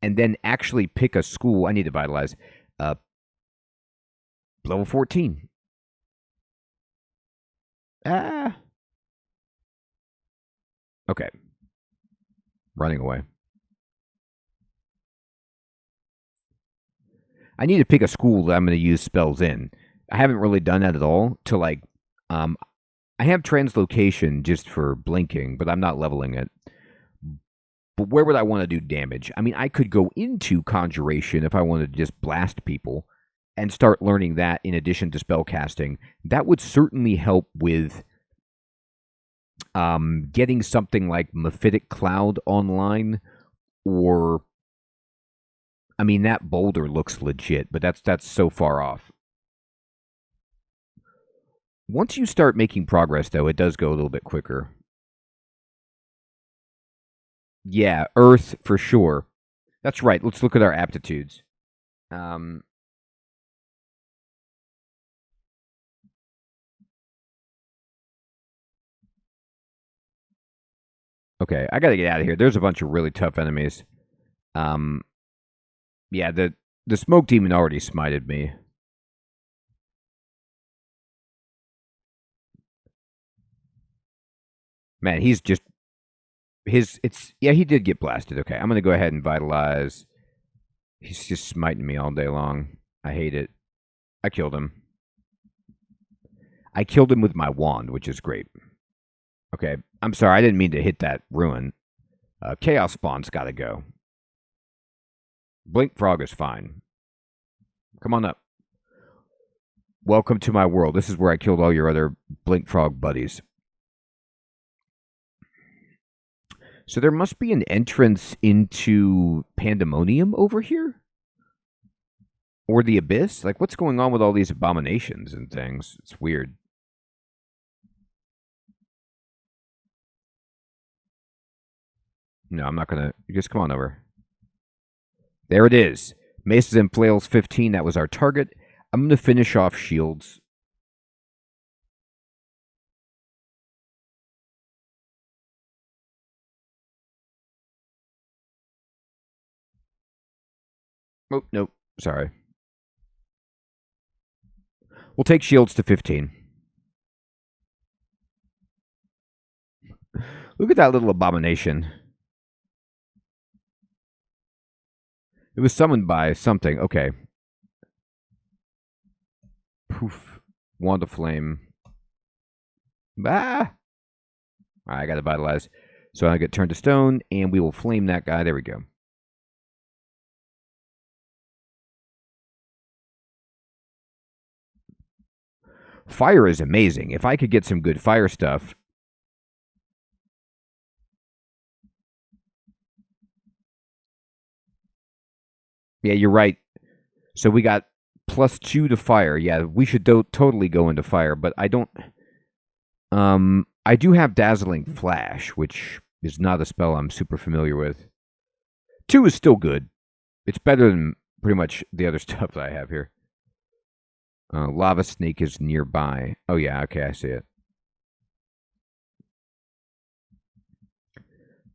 then actually pick a school. I need to vitalize. Level 14. Okay. Running away. I need to pick a school that I'm going to use spells in. I haven't really done that at all to like, I have translocation just for blinking, but I'm not leveling it. But where would I want to do damage? I mean, I could go into conjuration if I wanted to just blast people and start learning that in addition to spellcasting. That would certainly help with getting something like Mephitic Cloud online, or I mean, that boulder looks legit, but that's so far off. Once you start making progress, though, it does go a little bit quicker. Yeah, Earth for sure. That's right. Let's look at our aptitudes. Okay, I gotta get out of here. There's a bunch of really tough enemies. Yeah, the smoke demon already smited me. Man, he's just yeah, he did get blasted. Okay, I'm gonna go ahead and vitalize. He's just smiting me all day long. I hate it. I killed him. I killed him with my wand, which is great. Okay, I'm sorry, I didn't mean to hit that ruin. Chaos Spawn's got to go. Blink Frog is fine. Come on up. Welcome to my world. This is where I killed all your other Blink Frog buddies. So there must be an entrance into Pandemonium over here? Or the Abyss? Like, what's going on with all these abominations and things? It's weird. No, I'm not going to... Just come on over. There it is. Maces and Flails 15. That was our target. I'm going to finish off shields. Oh, nope. Sorry. We'll take shields to 15. Look at that little abomination. It was summoned by something. Okay. Poof. Wand of Flame. Ah! Alright, I gotta vitalize. So I get turned to stone, and we will flame that guy. There we go. Fire is amazing. If I could get some good fire stuff. Yeah, you're right. So we got +2 to fire. Yeah, we should totally go into fire, but I don't... I do have Dazzling Flash, which is not a spell I'm super familiar with. 2 is still good. It's better than pretty much the other stuff that I have here. Lava Snake is nearby. Oh, yeah, okay, I see it.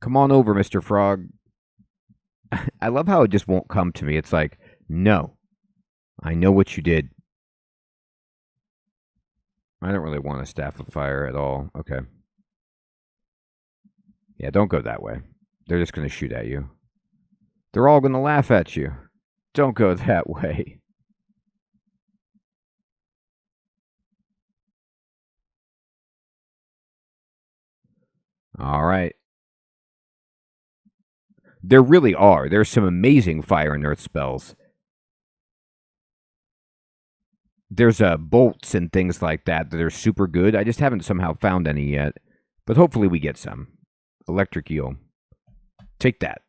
Come on over, Mr. Frog. I love how it just won't come to me. It's like, no. I know what you did. I don't really want a Staff of Fire at all. Okay. Yeah, don't go that way. They're just going to shoot at you. They're all going to laugh at you. Don't go that way. All right. There really are. There's some amazing fire and earth spells. There's bolts and things like that that are super good. I just haven't somehow found any yet. But hopefully we get some. Electric Eel. Take that.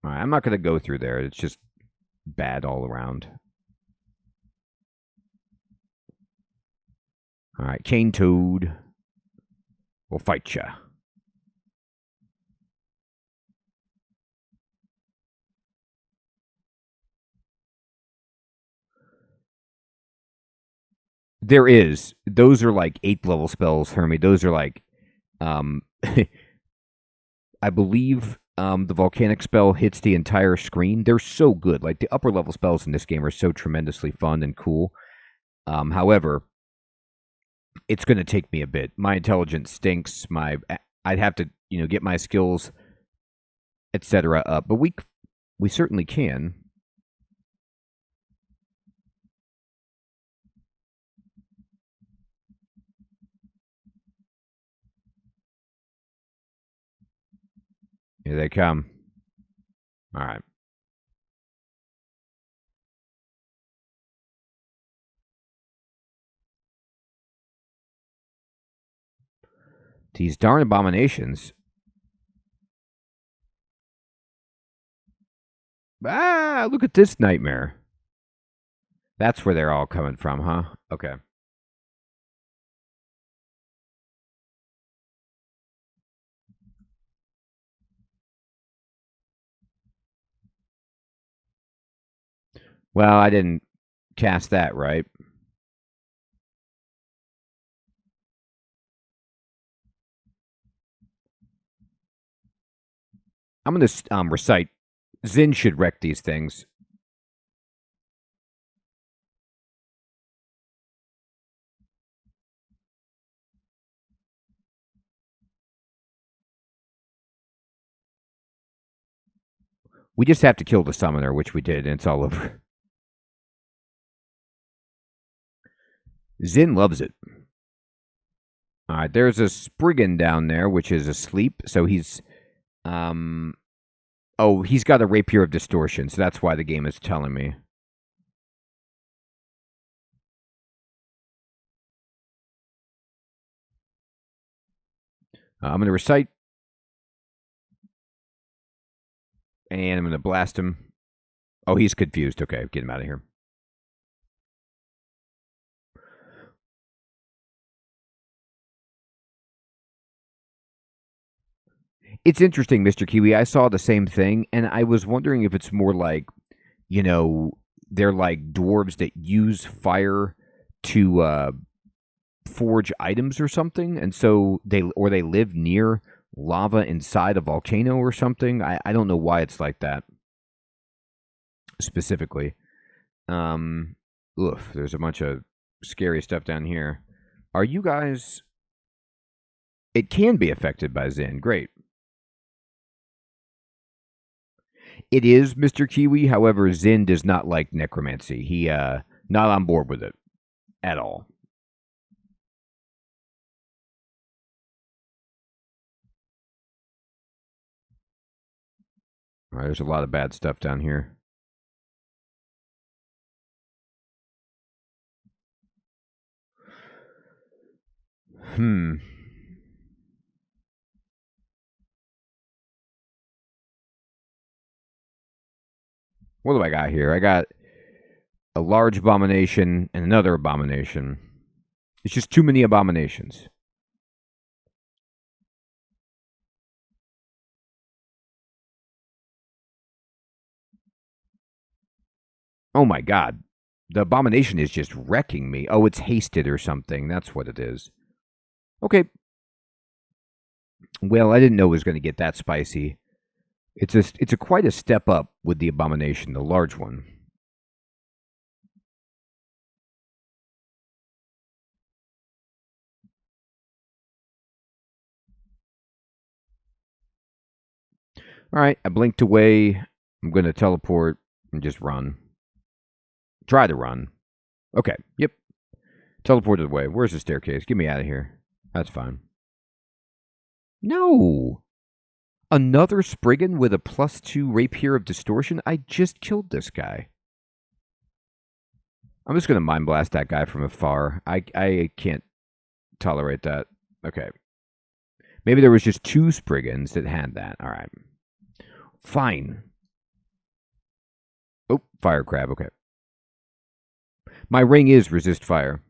All right, I'm not going to go through there. It's just bad all around. All right, Cane Toad. We'll fight ya. There is. Those are like 8th level spells, Hermie. Those are like, I believe the volcanic spell hits the entire screen. They're so good. Like the upper level spells in this game are so tremendously fun and cool. However, it's going to take me a bit. My intelligence stinks. I'd have to, get my skills, etc. up. But we certainly can. Here they come. All right. These darn abominations. Ah, look at this nightmare. That's where they're all coming from, huh? Okay. Well, I didn't cast that right. I'm going to recite. Zin should wreck these things. We just have to kill the summoner, which we did, and it's all over. Zin loves it. All right, there's a Spriggan down there, which is asleep. So he's, oh, he's got a Rapier of Distortion, so that's why the game is telling me. I'm going to recite, and I'm going to blast him. Oh, he's confused. Okay, get him out of here. It's interesting, Mr. Kiwi. I saw the same thing, and I was wondering if it's more like, you know, they're like dwarves that use fire to forge items or something, and so they live near lava inside a volcano or something. I don't know why it's like that specifically. Oof, there's a bunch of scary stuff down here. Are you guys? It can be affected by Zen. Great. It is Mr. Kiwi. However, Zen does not like necromancy. He not on board with it at all. All right, there's a lot of bad stuff down here. What do I got here? I got a large abomination and another abomination. It's just too many abominations. Oh my god. The abomination is just wrecking me. Oh, it's hasted or something. That's what it is. Okay. Well, I didn't know it was going to get that spicy. It's a quite a step up with the abomination, the large one. All right, I blinked away. I'm going to teleport and just run. Try to run. Okay, yep. Teleported away. Where's the staircase? Get me out of here. That's fine. No! Another Spriggan with a +2 Rapier of Distortion? I just killed this guy. I'm just going to Mind Blast that guy from afar. I can't tolerate that. Okay. Maybe there was just 2 Spriggans that had that. All right. Fine. Oh, fire crab. Okay. My ring is resist fire.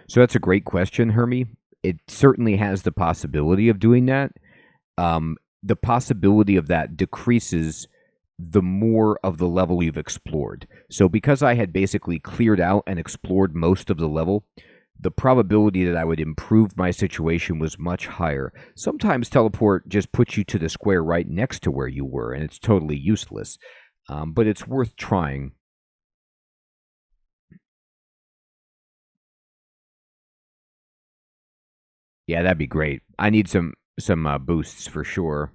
So that's a great question, Hermie. It certainly has the possibility of doing that. The possibility of that decreases the more of the level you've explored. So because I had basically cleared out and explored most of the level, the probability that I would improve my situation was much higher. Sometimes teleport just puts you to the square right next to where you were, and it's totally useless. But it's worth trying. Yeah, that'd be great. I need some boosts for sure.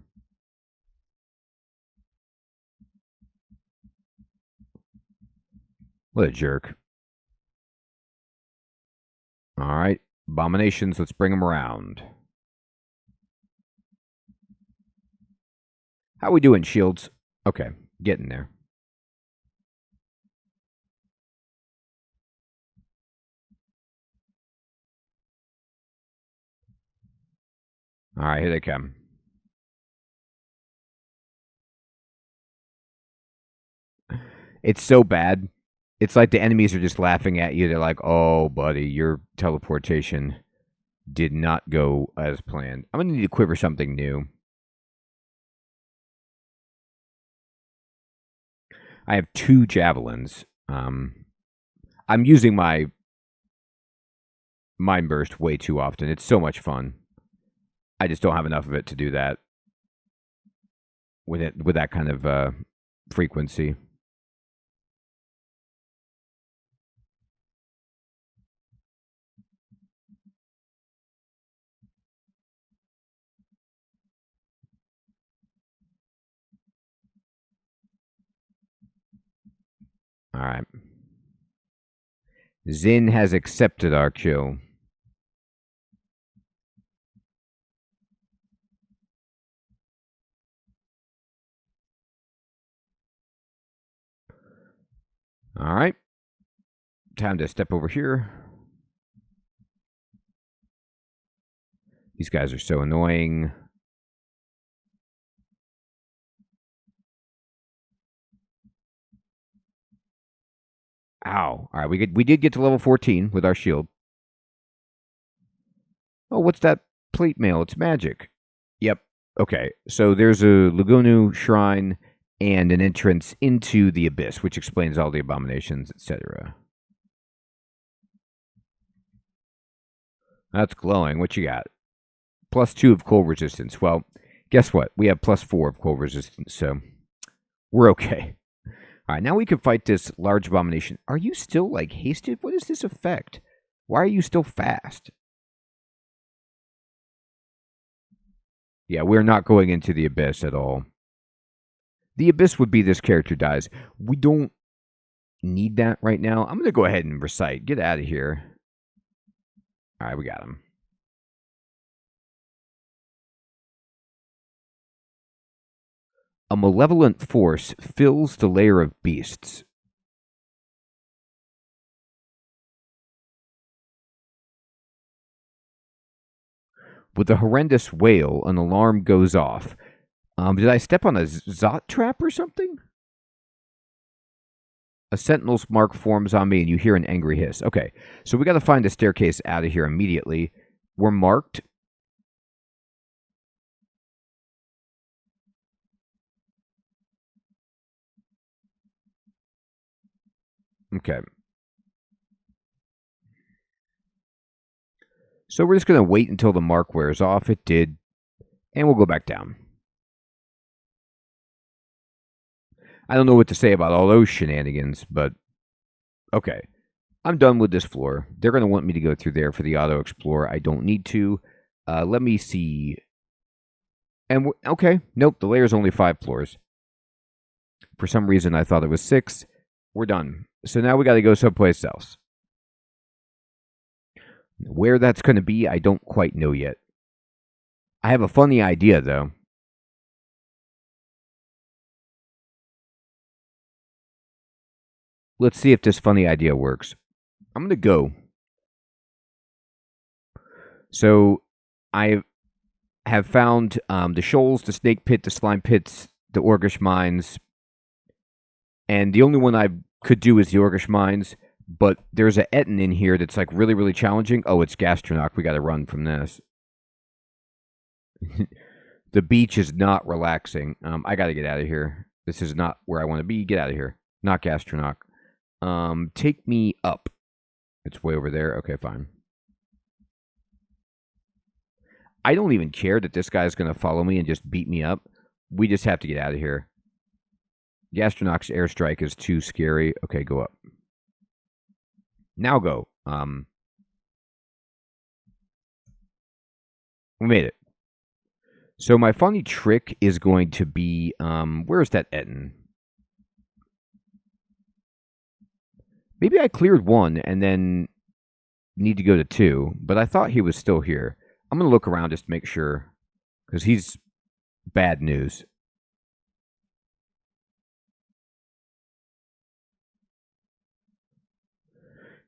What a jerk. All right. Abominations, let's bring them around. How we doing, shields? Okay, getting there. All right, here they come. It's so bad. It's like the enemies are just laughing at you. They're like, "Oh, buddy, your teleportation did not go as planned." I'm gonna need to quiver something new. I have 2 javelins. I'm using my mind burst way too often. It's so much fun. I just don't have enough of it to do that with that kind of frequency. All right. Zin has accepted our kill. All right. Time to step over here. These guys are so annoying. Ow. All right, we did get to level 14 with our shield. Oh, what's that plate mail? It's magic. Yep. Okay, so there's a Lagunu shrine and an entrance into the abyss, which explains all the abominations, etc. That's glowing. What you got? +2 of cold resistance. Well, guess what? We have +4 of cold resistance, so we're okay. All right, now we can fight this large abomination. Are you still, like, hasted? What is this effect? Why are you still fast? Yeah, we're not going into the abyss at all. The abyss would be this character dies. We don't need that right now. I'm going to go ahead and recite. Get out of here. All right, we got him. A malevolent force fills the lair of beasts. With a horrendous wail, an alarm goes off. Did I step on a Zot trap or something? A sentinel's mark forms on me and you hear an angry hiss. Okay, so we got to find a staircase out of here immediately. We're marked. Okay. So we're just going to wait until the mark wears off. It did. And we'll go back down. I don't know what to say about all those shenanigans, but okay. I'm done with this floor. They're going to want me to go through there for the auto explorer. I don't need to. Let me see. And okay. Nope, the layer is only 5 floors. For some reason, I thought it was 6. We're done. So now we got to go someplace else. Where that's going to be, I don't quite know yet. I have a funny idea, though. Let's see if this funny idea works. I'm going to go. So I have found the shoals, the snake pit, the slime pits, the Orcish mines. And the only one I could do is the Orcish mines. But there's a Etten in here that's like really, really challenging. Oh, it's Gastronach. We got to run from this. The beach is not relaxing. I got to get out of here. This is not where I want to be. Get out of here. Not Gastronach. Take me up. It's way over there. Okay, fine. I don't even care that this guy's going to follow me and just beat me up. We just have to get out of here. Gastronach's airstrike is too scary. Okay, go up. Now go. We made it. So my funny trick is going to be, where's that Etten? Maybe I cleared 1 and then need to go to 2, but I thought he was still here. I'm going to look around just to make sure, because he's bad news.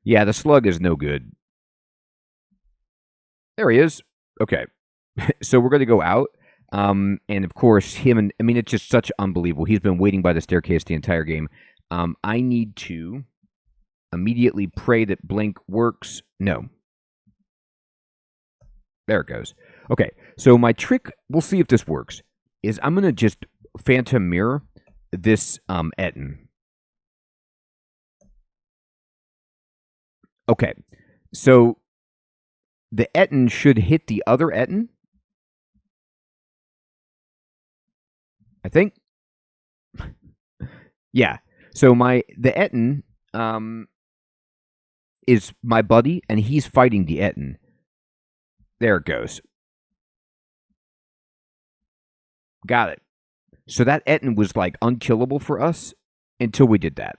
Yeah, the slug is no good. There he is. Okay. So we're going to go out. And of course, it's just such unbelievable. He's been waiting by the staircase the entire game. I need to immediately pray that Blink works. No. There it goes. Okay, so my trick, we'll see if this works, is I'm going to just Phantom Mirror this Etten. Okay, so the Etten should hit the other Etten. I think. Yeah, so the Etten is my buddy, and he's fighting the Etten. There it goes. Got it. So that Etten was like unkillable for us until we did that.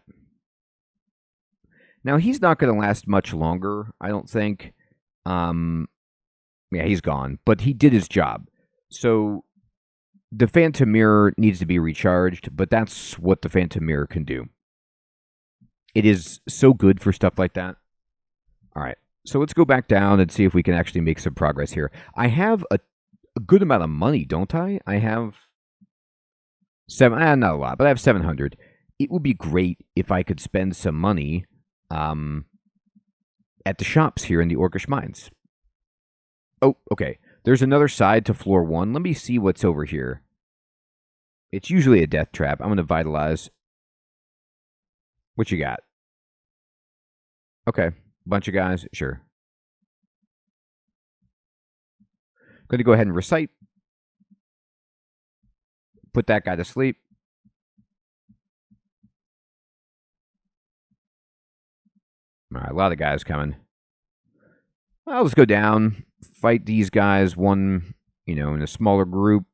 Now, he's not going to last much longer, I don't think. Yeah, he's gone, but he did his job. So the Phantom Mirror needs to be recharged, but that's what the Phantom Mirror can do. It is so good for stuff like that. All right, so let's go back down and see if we can actually make some progress here. I have a good amount of money, don't I? I have not a lot, but I have 700. It would be great if I could spend some money at the shops here in the Orcish Mines. Oh, okay. There's another side to floor 1. Let me see what's over here. It's usually a death trap. I'm going to vitalize. What you got? Okay. Bunch of guys. Sure. Going to go ahead and recite. Put that guy to sleep. All right, a lot of guys coming. Well, let's go down. Fight these guys one, in a smaller group.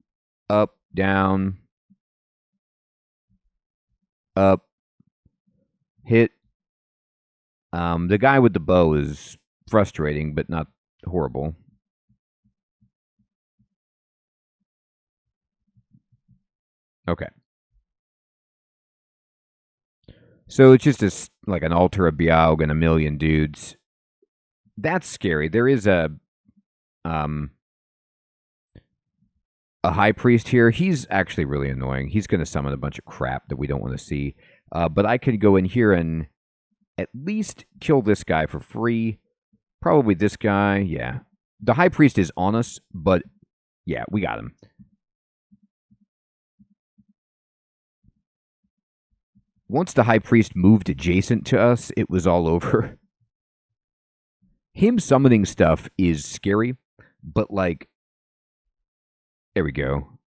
Up, down. Up. Hit. The guy with the bow is frustrating, but not horrible. Okay. So it's just like an altar of Biaug and a million dudes. That's scary. There is a high priest here. He's actually really annoying. He's going to summon a bunch of crap that we don't want to see. But I can go in here and at least kill this guy for free. Probably this guy. Yeah. The high priest is on us, but yeah, we got him. Once the high priest moved adjacent to us, it was all over. Him summoning stuff is scary, but like, there we go.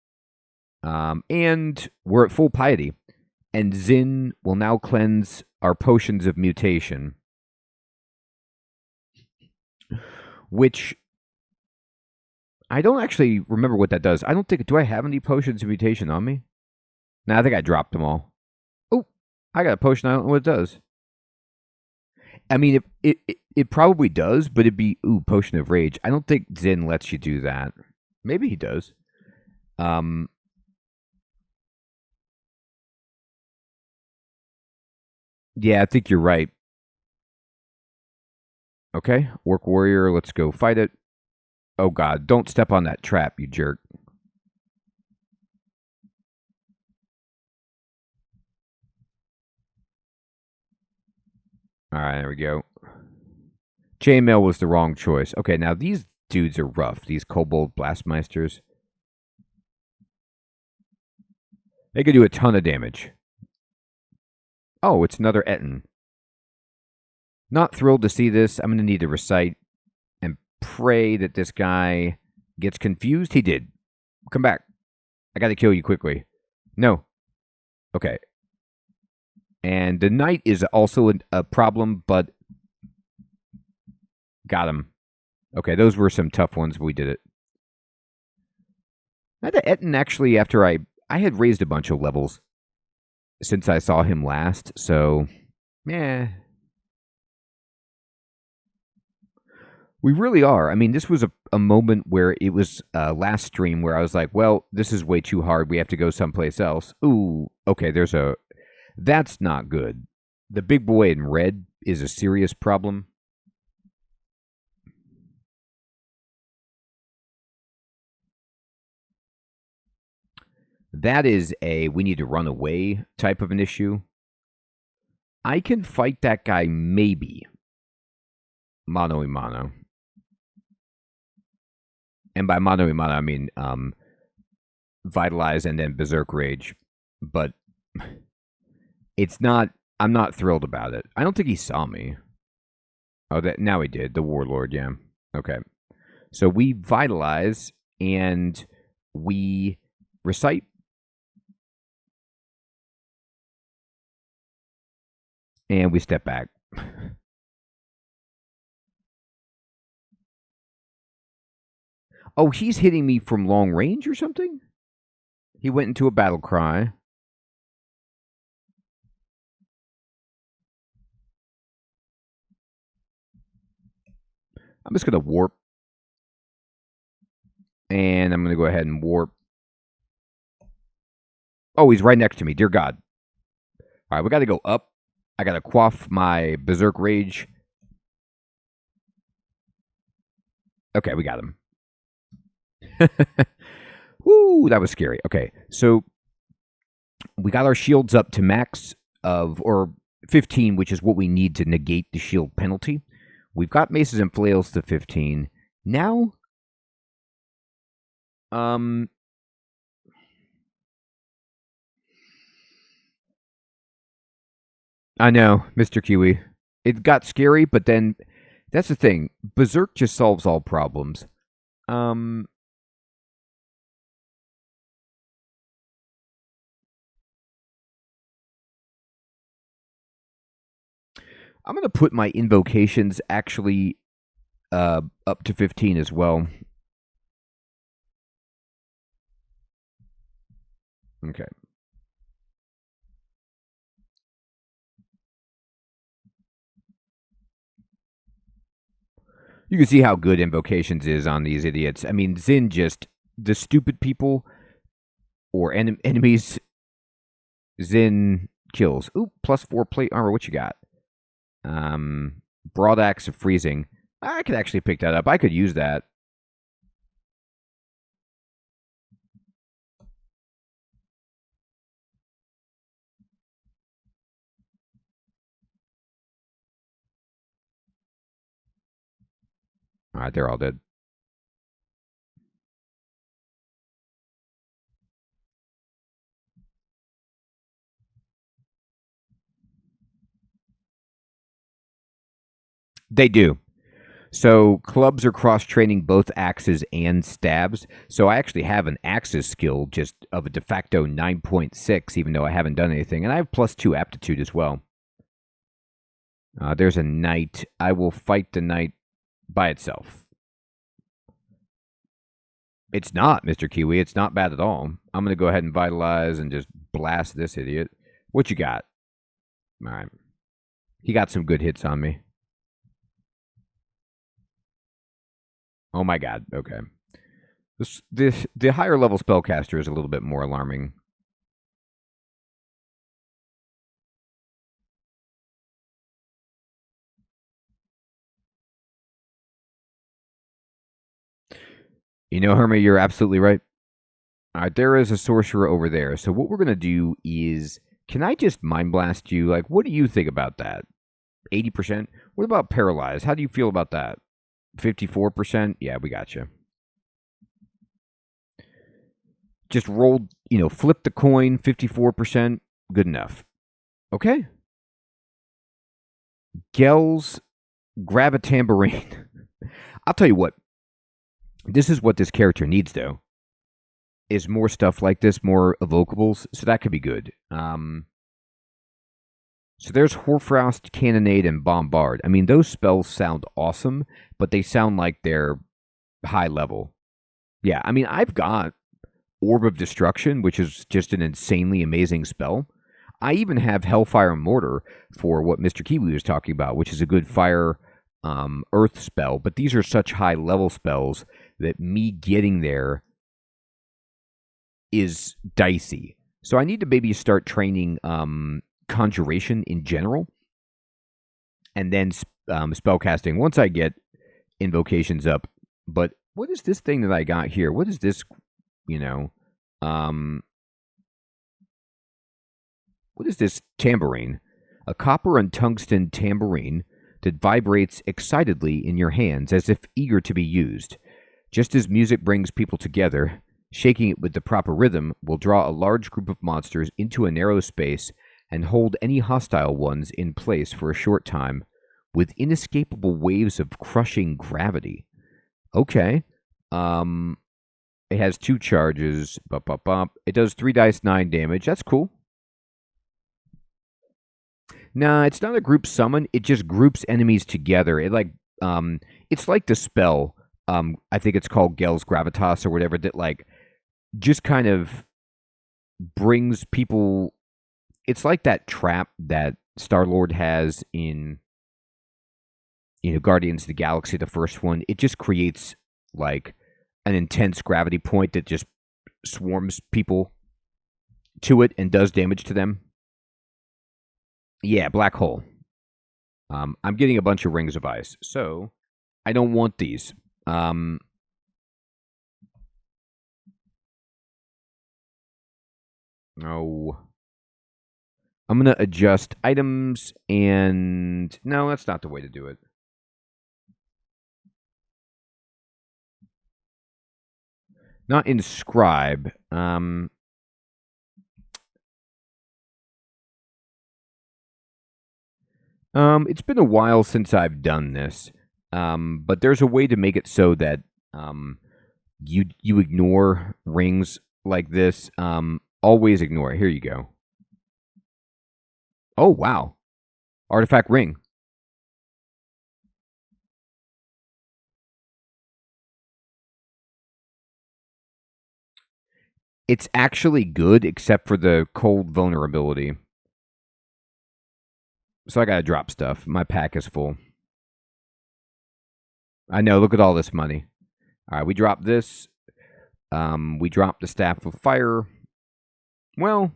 And we're at full piety. And Zin will now cleanse our potions of mutation. Which, I don't actually remember what that does. Do I have any potions of mutation on me? No, I think I dropped them all. Oh, I got a potion, I don't know what it does. I mean, it probably does, but it'd be, Potion of Rage. I don't think Zin lets you do that. Maybe he does. Yeah, I think you're right. Okay, Orc Warrior, let's go fight it. Oh god, don't step on that trap, you jerk. Alright, there we go. Chainmail was the wrong choice. Okay, now these dudes are rough. These Kobold Blastmeisters. They could do a ton of damage. Oh, it's another Etten. Not thrilled to see this. I'm going to need to recite and pray that this guy gets confused. He did. Come back. I got to kill you quickly. No. Okay. And the knight is also a problem, but got him. Okay, those were some tough ones, but we did it. Now the Etten actually, after I had raised a bunch of levels since I saw him last, so, yeah. We really are. I mean, this was a moment where it was last stream where I was like, well, this is way too hard. We have to go someplace else. Ooh, okay, that's not good. The big boy in red is a serious problem. That is we need to run away type of an issue. I can fight that guy maybe. Mano a mano. And by mano a mano, I mean Vitalize and then Berserk Rage. But I'm not thrilled about it. I don't think he saw me. Oh, now he did. The Warlord, yeah. Okay. So we Vitalize and we recite. And we step back. Oh, he's hitting me from long range or something? He went into a battle cry. I'm just going to warp. And I'm going to go ahead and warp. Oh, he's right next to me. Dear God. All right, we got to go up. I got to quaff my Berserk Rage. Okay, we got him. Woo, that was scary. Okay, so we got our shields up to max of, or 15, which is what we need to negate the shield penalty. We've got maces and flails to 15. Now, I know, Mr. Kiwi. It got scary, but then that's the thing. Berserk just solves all problems. I'm going to put my invocations actually up to 15 as well. Okay. You can see how good invocations is on these idiots. I mean, Zin just, the stupid people or enemies, Zin kills. Ooh, +4 plate armor. What you got? Broadaxe of freezing. I could actually pick that up. I could use that. All right, they're all dead. They do. So clubs are cross-training both axes and stabs. So I actually have an axes skill just of a de facto 9.6, even though I haven't done anything. And I have +2 aptitude as well. There's a knight. I will fight the knight by itself. It's not, Mr. Kiwi. It's not bad at all. I'm going to go ahead and vitalize and just blast this idiot. What you got? All right. He got some good hits on me. Oh my God. Okay. The higher level spellcaster is a little bit more alarming. You know, Hermie, you're absolutely right. All right, there is a sorcerer over there. So what we're going to do is, can I just mind blast you? Like, what do you think about that? 80%? What about paralyzed? How do you feel about that? 54%? Yeah, we got you. Just rolled, flip the coin, 54%. Good enough. Okay. Gels, grab a tambourine. I'll tell you what. This is what this character needs, though. Is more stuff like this, more evocables. So that could be good. So there's Hoarfrost, Cannonade, and Bombard. I mean, those spells sound awesome, but they sound like they're high level. Yeah, I mean, I've got Orb of Destruction, which is just an insanely amazing spell. I even have Hellfire Mortar for what Mr. Kiwi was talking about, which is a good fire earth spell. But these are such high level spells that me getting there is dicey. So I need to maybe start training Conjuration in general, and then spellcasting once I get invocations up. But what is this thing that I got here? What is this? What is this tambourine? A copper and tungsten tambourine that vibrates excitedly in your hands as if eager to be used. Just as music brings people together, shaking it with the proper rhythm will draw a large group of monsters into a narrow space and hold any hostile ones in place for a short time with inescapable waves of crushing gravity. Okay. It has 2 charges. It does 3 dice 9 damage. That's cool. Nah, it's not a group summon. It just groups enemies together. It's like the spell. I think it's called Gel's Gravitas or whatever. That just kind of brings people. It's like that trap that Star-Lord has in Guardians of the Galaxy, the first one, it just creates like an intense gravity point that just swarms people to it and does damage to them. Yeah, black hole. I'm getting a bunch of rings of ice, so I don't want these. No. I'm going to adjust items and... No, that's not the way to do it. Not inscribe. It's been a while since I've done this, but there's a way to make it so that you ignore rings like this. Always ignore it. Here you go. Oh, wow. Artifact ring. It's actually good, except for the cold vulnerability. So I gotta drop stuff. My pack is full. I know, look at all this money. Alright, we drop this. We drop the Staff of Fire. Well,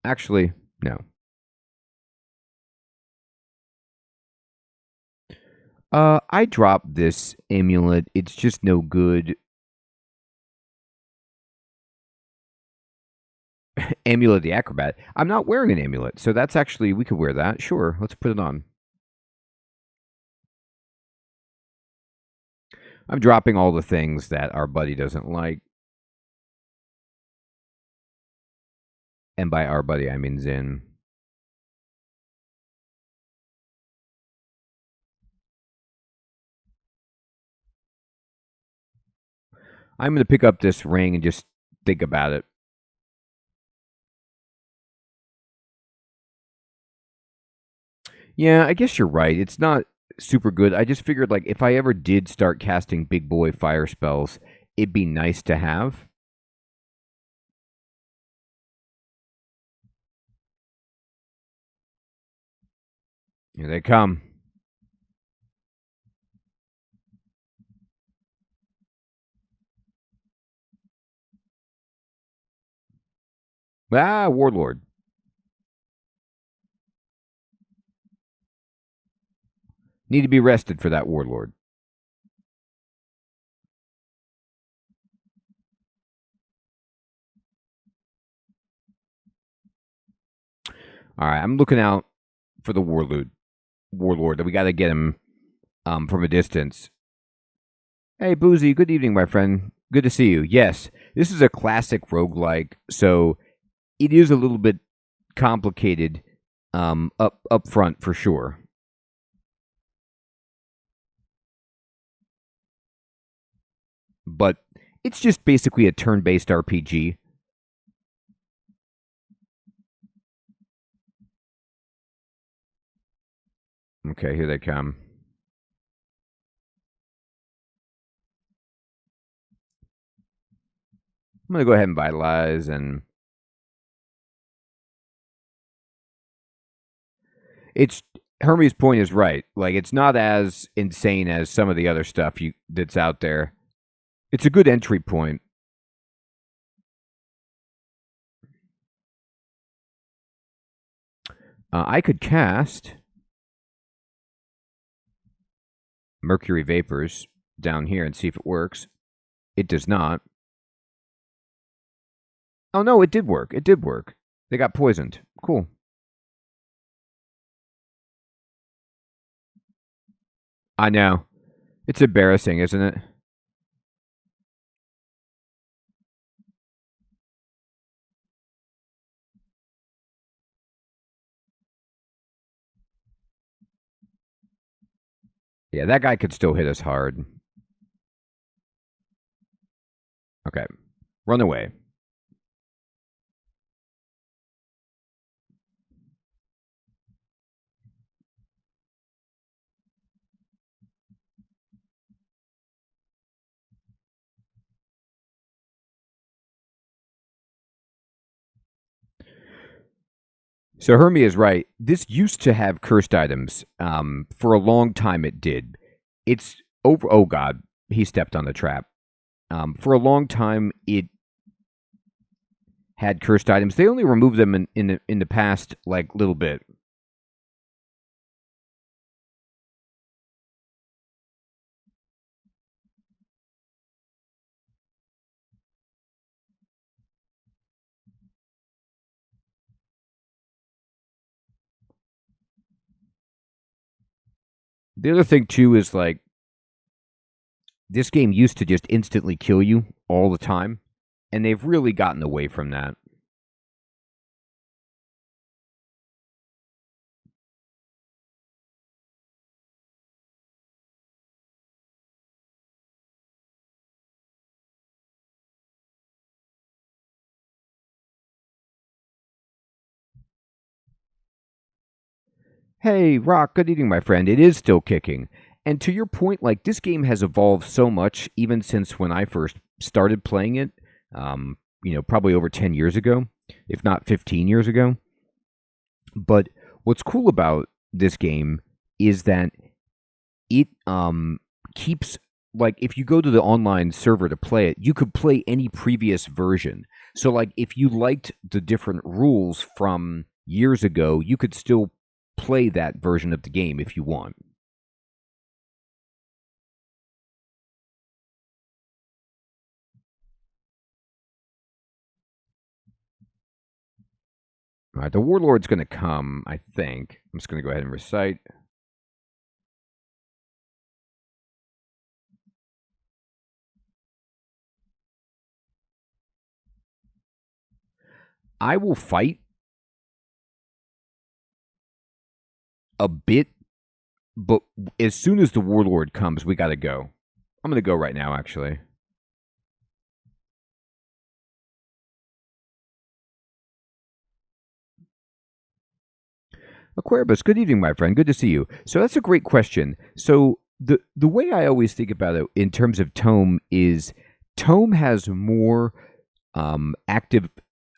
actually, no. I dropped this amulet. It's just no good. Amulet of the Acrobat. I'm not wearing an amulet, so that's actually, we could wear that. Sure, let's put it on. I'm dropping all the things that our buddy doesn't like. And by our buddy, I mean Zin. I'm going to pick up this ring and just think about it. Yeah, I guess you're right. It's not super good. I just figured, like, if I ever did start casting big boy fire spells, it'd be nice to have. Here they come. Ah, Warlord. Need to be rested for that Warlord. All right, I'm looking out for the Warlord. That we got to get him from a distance. Hey, Boozy, good evening, my friend. Good to see you. Yes, this is a classic roguelike, so it is a little bit complicated up front for sure. But it's just basically a turn-based RPG. Okay, here they come. I'm going to go ahead and vitalize and... It's... Hermes' point is right. Like, it's not as insane as some of the other stuff that's out there. It's a good entry point. I could cast Mercury Vapors down here and see if it works. It does not. Oh, no, it did work. It did work. They got poisoned. Cool. I know. It's embarrassing, isn't it? Yeah, that guy could still hit us hard. Okay. Run away. So Hermia is right. This used to have cursed items. For a long time it did. It's over. Oh God, he stepped on the trap. For a long time it had cursed items. They only removed them in the past like little bit. The other thing too is like this game used to just instantly kill you all the time, and they've really gotten away from that. Hey, Rock, good evening, my friend. It is still kicking. And to your point, like this game has evolved so much even since when I first started playing it, probably over 10 years ago, if not 15 years ago. But what's cool about this game is that it keeps like if you go to the online server to play it, you could play any previous version. So like if you liked the different rules from years ago, you could still play that version of the game if you want. All right, the warlord's going to come, I think. I'm just going to go ahead and recite. I will fight a bit, but as soon as the warlord comes, we got to go. I'm going to go right now, actually. Aquarius, good evening, my friend. Good to see you. So that's a great question. So the way I always think about it in terms of Tome is Tome has more active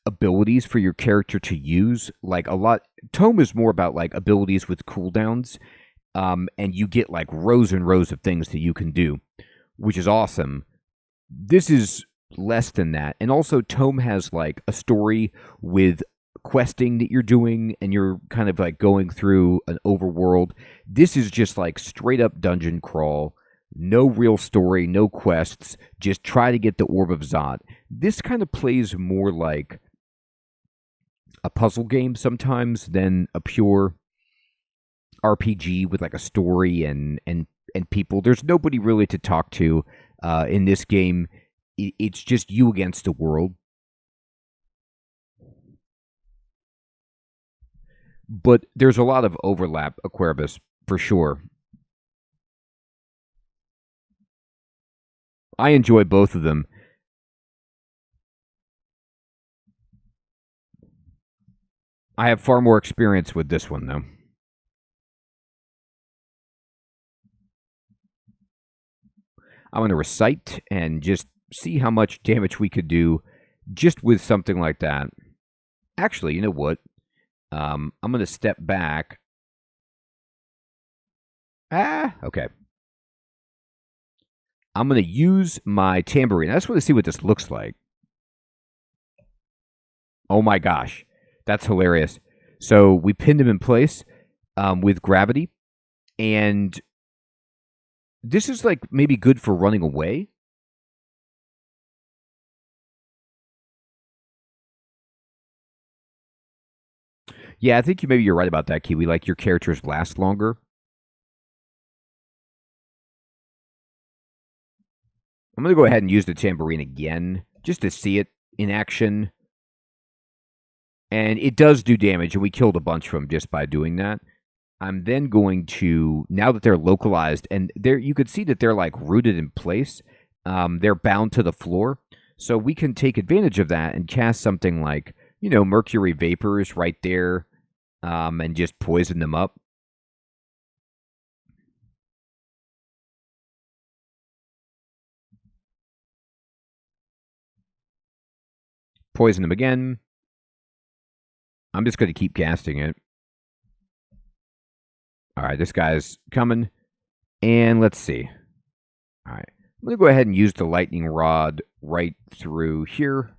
abilities for your character to use. Like a lot, Tome is more about like abilities with cooldowns, and you get like rows and rows of things that you can do, which is awesome. This is less than that, and also Tome has like a story with questing that you're doing, and you're kind of like going through an overworld. This is just like straight up dungeon crawl. No real story, no quests, just try to get the Orb of Zot. This kind of plays more like a puzzle game sometimes than a pure RPG with like a story and people. There's nobody really to talk to in this game. It's just you against the world. But there's a lot of overlap, Aquarius, for sure. I enjoy both of them. I have far more experience with this one, though. I'm going to recite and just see how much damage we could do just with something like that. Actually, you know what? I'm going to step back. Okay. I'm going to use my tambourine. I just want to see what this looks like. Oh my gosh. That's hilarious. So we pinned him in place with gravity. And this is like maybe good for running away. Yeah, I think you're right about that, Kiwi. Like your characters last longer. I'm going to go ahead and use the tambourine again just to see it in action. And it does do damage, and we killed a bunch from just by doing that. I'm then going to, now that they're localized, and there you could see that they're like rooted in place, they're bound to the floor. So we can take advantage of that and cast something like, mercury vapors right there, and just poison them up. Poison them again. I'm just going to keep casting it. All right, this guy's coming. And let's see. All right. I'm going to go ahead and use the lightning rod right through here.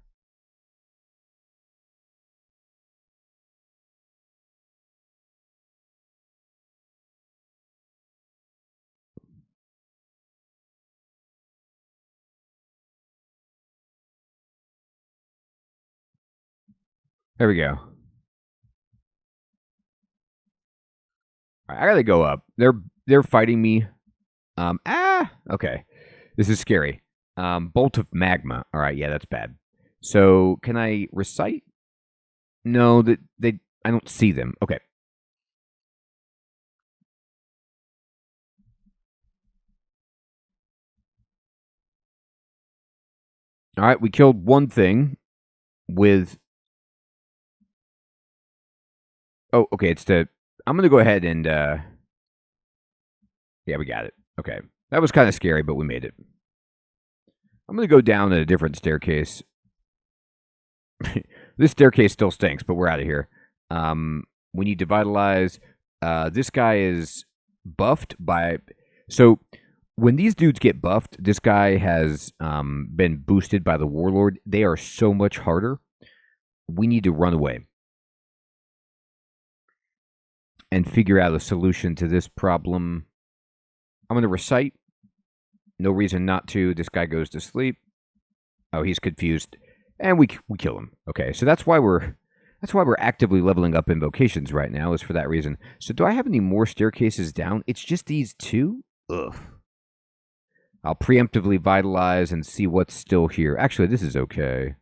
There we go. All right, I got to go up. They're fighting me. Okay. This is scary. Bolt of magma. All right, yeah, that's bad. So, can I recite? No, I don't see them. Okay. All right, we killed one thing with... Oh, okay, I'm going to go ahead and... Yeah, we got it. Okay. That was kind of scary, but we made it. I'm going to go down at a different staircase. This staircase still stinks, but we're out of here. We need to vitalize. This guy is buffed by... So, when these dudes get buffed, this guy has been boosted by the Warlord. They are so much harder. We need to run away and figure out a solution to this problem. I'm going to recite. No reason not to. This guy goes to sleep. Oh, he's confused. And we kill him. Okay, so that's why we're actively leveling up invocations right now, is for that reason. So do I have any more staircases down? It's just these two? Ugh. I'll preemptively vitalize and see what's still here. Actually, this is okay.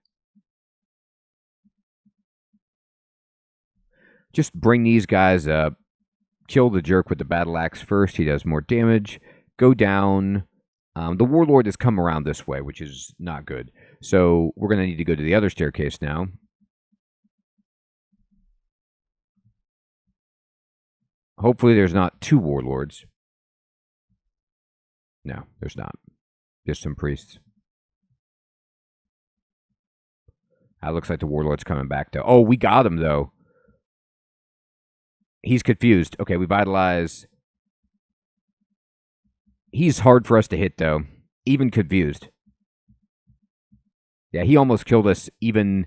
Just bring these guys up. Kill the jerk with the battle axe first. He does more damage. Go down. The Warlord has come around this way, which is not good. So we're going to need to go to the other staircase now. Hopefully there's not two Warlords. No, there's not. Just some priests. That looks like the Warlord's coming back, though. Oh, we got him, though. He's confused. Okay, we vitalize. He's hard for us to hit, though. Even confused. Yeah, he almost killed us, even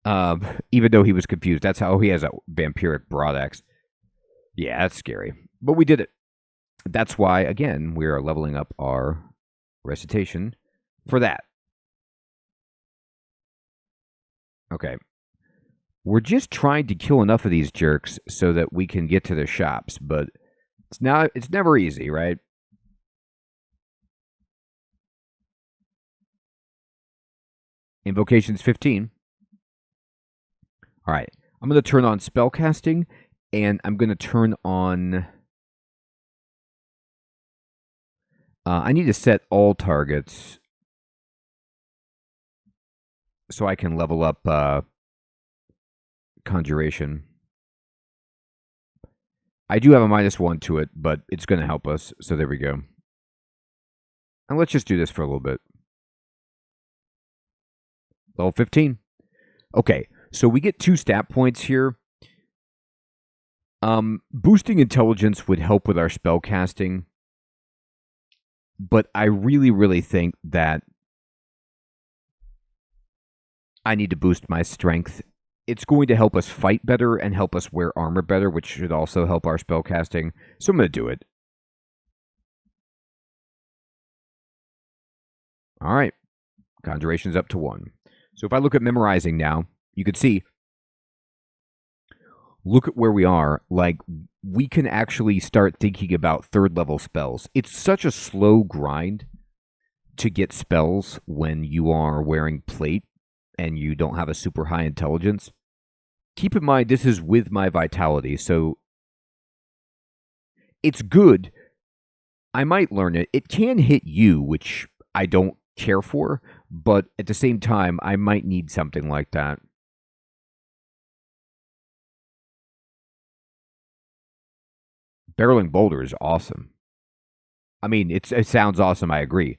though he was confused. That's how he has a vampiric broadaxe. Yeah, that's scary. But we did it. That's why, again, we are leveling up our recitation for that. Okay. We're just trying to kill enough of these jerks so that we can get to the shops, but it's never easy, right? Invocations 15. All right. I'm going to turn on spellcasting, and I'm going to turn on... I need to set all targets so I can level up Conjuration. I do have a -1 to it, but it's going to help us, so there we go. And let's just do this for a little bit. Level 15. Okay, so we get 2 stat points here. Boosting intelligence would help with our spell casting, but I really, really think that I need to boost my strength. It's going to help us fight better and help us wear armor better, which should also help our spell casting. So I'm going to do it. All right. Conjuration's up to 1. So if I look at memorizing now, you can see, look at where we are. Like, we can actually start thinking about 3rd level spells. It's such a slow grind to get spells when you are wearing plate and you don't have a super high intelligence. Keep in mind, this is with my vitality, so it's good. I might learn it. It can hit you, which I don't care for, but at the same time, I might need something like that. Barreling Boulder is awesome. I mean, it sounds awesome, I agree.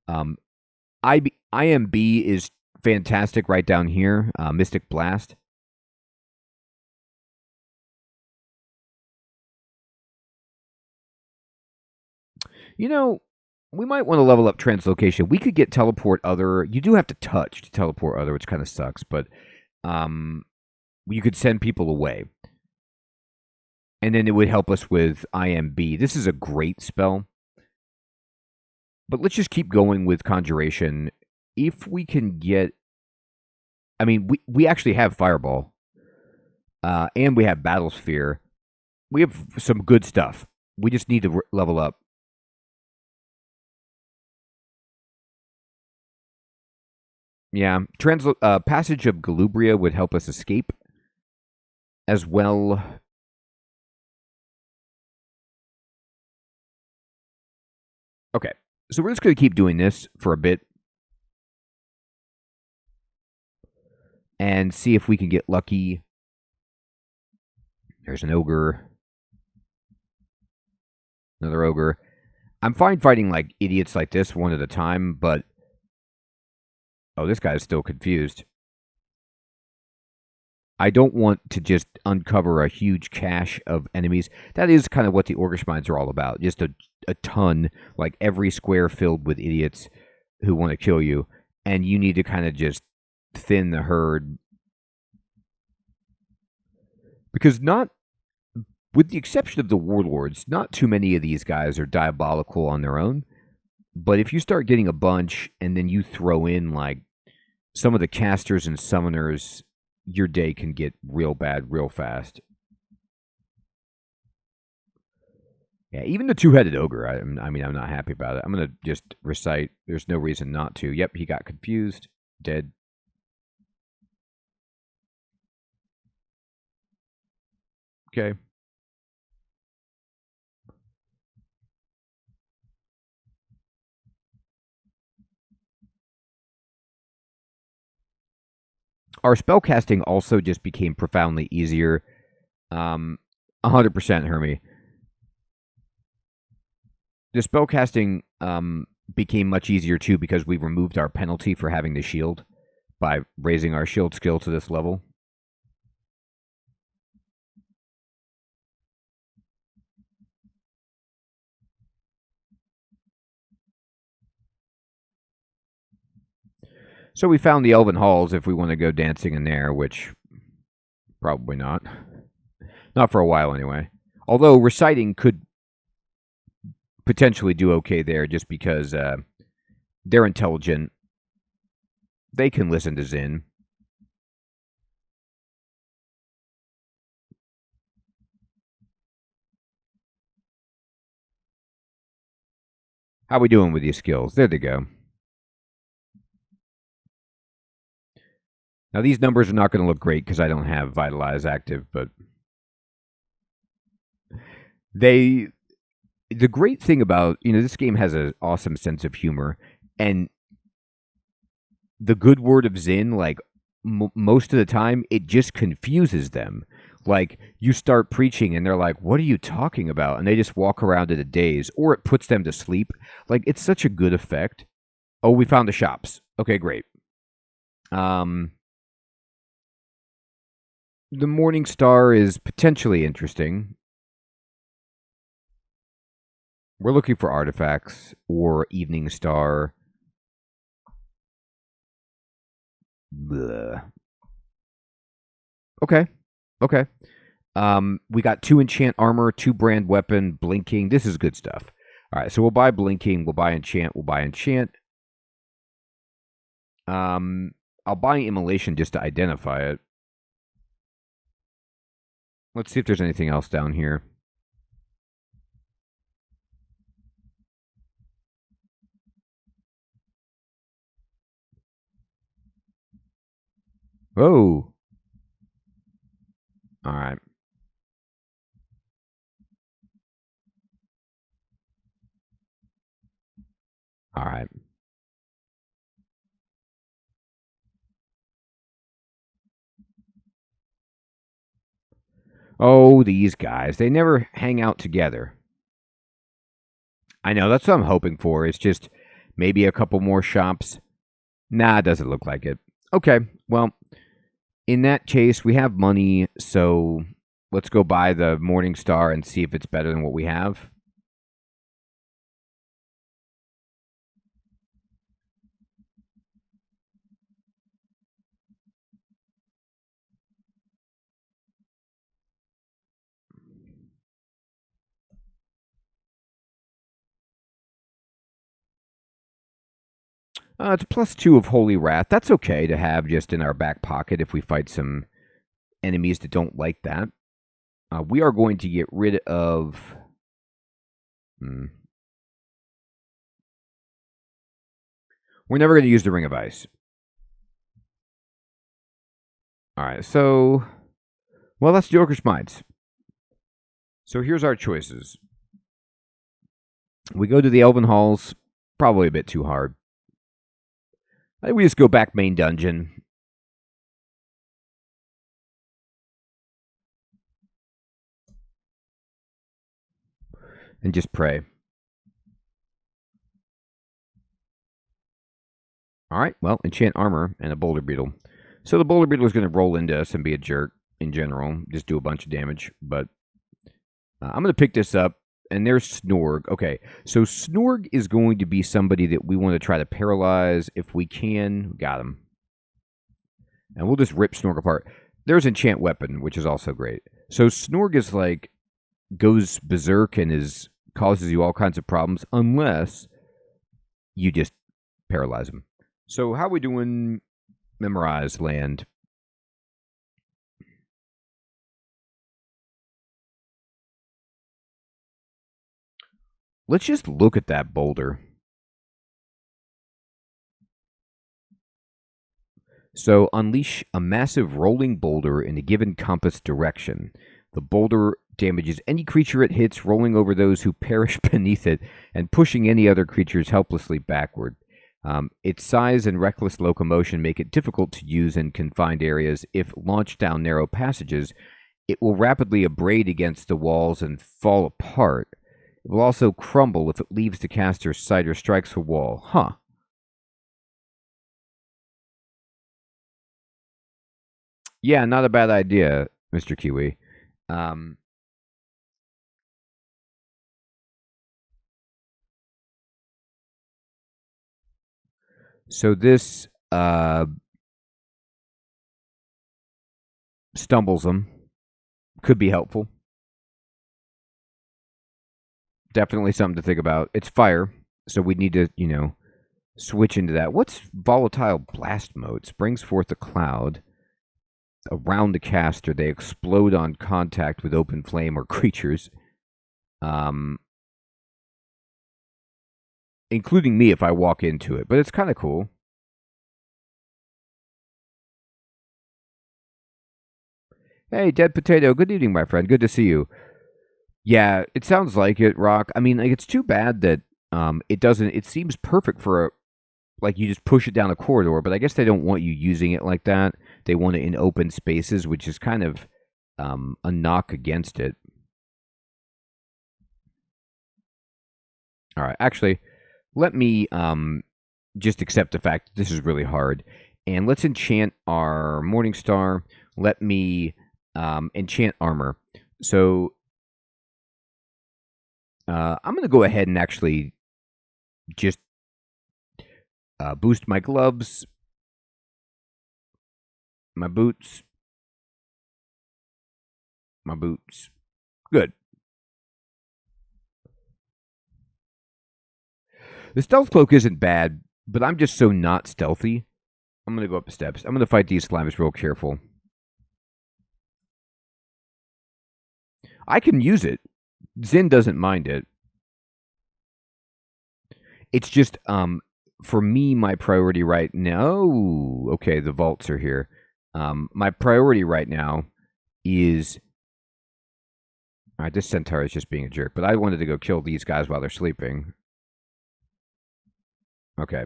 IMB is fantastic right down here. Mystic Blast. You know, we might want to level up translocation. We could get teleport other. You do have to touch to teleport other, which kind of sucks, but you could send people away. And then it would help us with IMB. This is a great spell. But let's just keep going with Conjuration. If we can get... I mean, we actually have Fireball. And we have Battle Sphere. We have some good stuff. We just need to level up. Yeah. Passage of Galubria would help us escape. As well... Okay. So we're just going to keep doing this for a bit. And see if we can get lucky. There's an ogre. Another ogre. I'm fine fighting like idiots like this one at a time, but... Oh, this guy's still confused. I don't want to just uncover a huge cache of enemies. That is kind of what the Orcish mines are all about. Just a ton, like every square filled with idiots who want to kill you. And you need to kind of just thin the herd. Because with the exception of the warlords, not too many of these guys are diabolical on their own. But if you start getting a bunch and then you throw in like some of the casters and summoners, your day can get real bad real fast. Yeah, even the two-headed ogre, I mean, I'm not happy about it. I'm going to just recite. There's no reason not to. Yep, he got confused. Dead. Okay. Our spellcasting also just became profoundly easier. 100% Hermie. The spellcasting became much easier too because we removed our penalty for having the shield by raising our shield skill to this level. So we found the Elven Halls if we want to go dancing in there, which probably not. Not for a while anyway. Although reciting could potentially do okay there just because they're intelligent. They can listen to Zin. How we doing with these skills? There they go. Now, these numbers are not going to look great because I don't have Vitalize active, but the great thing about, this game has an awesome sense of humor, and the good word of Zin, like, most of the time, it just confuses them. Like, you start preaching, and they're like, what are you talking about? And they just walk around in a daze, or it puts them to sleep. Like, it's such a good effect. Oh, we found the shops. Okay, great. The Morning Star is potentially interesting. We're looking for artifacts or Evening Star. Bleh. Okay. We got 2 enchant armor, 2 brand weapon, blinking. This is good stuff. All right, so we'll buy blinking, we'll buy enchant, I'll buy immolation just to identify it. Let's see if there's anything else down here. Oh. All right. All right. Oh, these guys. They never hang out together. I know, that's what I'm hoping for. It's just maybe a couple more shops. Nah, it doesn't look like it. Okay, well, in that case, we have money, so let's go buy the Morning Star and see if it's better than what we have. It's +2 of Holy Wrath. That's okay to have just in our back pocket if we fight some enemies that don't like that. We are going to get rid of... We're never going to use the Ring of Ice. Alright, so... Well, that's Joker's Minds. So here's our choices. We go to the Elven Halls. Probably a bit too hard. I think we just go back main dungeon. And just pray. Alright, well, enchant armor and a boulder beetle. So the boulder beetle is going to roll into us and be a jerk in general. Just do a bunch of damage. But I'm going to pick this up. And there's Snorg. Okay, so Snorg is going to be somebody that we want to try to paralyze if we can. Got him. And we'll just rip Snorg apart. There's Enchant Weapon, which is also great. So Snorg is like, goes berserk and causes you all kinds of problems unless you just paralyze him. So how are we doing Memorize land? Let's just look at that boulder. So unleash a massive rolling boulder in a given compass direction. The boulder damages any creature it hits, rolling over those who perish beneath it, and pushing any other creatures helplessly backward. Its size and reckless locomotion make it difficult to use in confined areas. If launched down narrow passages, it will rapidly abrade against the walls and fall apart. It will also crumble if it leaves the caster's sight or strikes a wall. Huh. Yeah, not a bad idea, Mr. Kiwi. So this stumbles them. Could be helpful. Definitely something to think about. It's fire, so we need to, switch into that. What's volatile blast mode? Springs forth a cloud around the caster. They explode on contact with open flame or creatures. Including me if I walk into it, but it's kind of cool. Hey, Dead Potato, good evening, my friend. Good to see you. Yeah, it sounds like it, Rock. I mean, like, it's too bad that it doesn't. It seems perfect for like you just push it down a corridor, but I guess they don't want you using it like that. They want it in open spaces, which is kind of a knock against it. All right, actually, let me just accept the fact that this is really hard, and let's enchant our Morning Star. Let me enchant armor. So I'm going to go ahead and actually just boost my gloves, my boots. Good. The stealth cloak isn't bad, but I'm just so not stealthy. I'm going to go up the steps. I'm going to fight these slimes real careful. I can use it. Zin doesn't mind it. It's just, for me, my priority right now... Okay, the vaults are here. My priority right now is... Alright, this centaur is just being a jerk, but I wanted to go kill these guys while they're sleeping. Okay.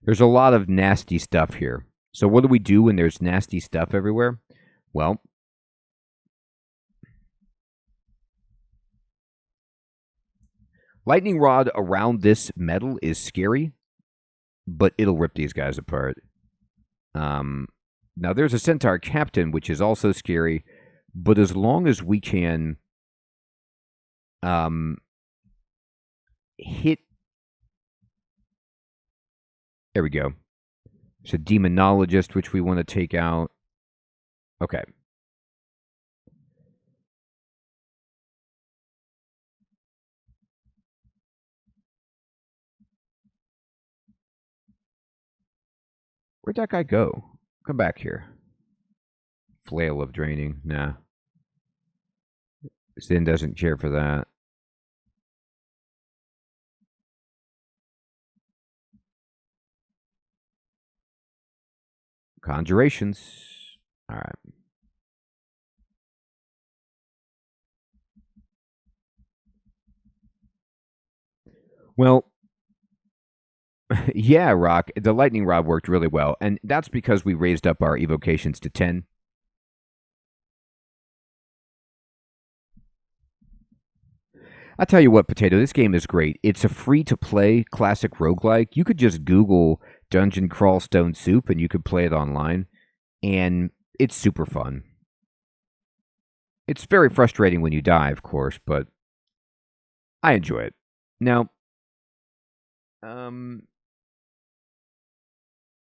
There's a lot of nasty stuff here. So what do we do when there's nasty stuff everywhere? Well... Lightning Rod around this metal is scary, but it'll rip these guys apart. Now, there's a Centaur Captain, which is also scary, but as long as we can hit... There we go. There's a Demonologist, which we want to take out. Okay. Where'd that guy go? Come back here. Flail of draining. Nah. Sin doesn't care for that. Conjurations. All right. Well, yeah, Rock. The lightning rod worked really well, and that's because we raised up our evocations to 10. I'll tell you what, Potato, this game is great. It's a free-to-play classic roguelike. You could just Google Dungeon Crawl Stone Soup, and you could play it online, and it's super fun. It's very frustrating when you die, of course, but I enjoy it. Now,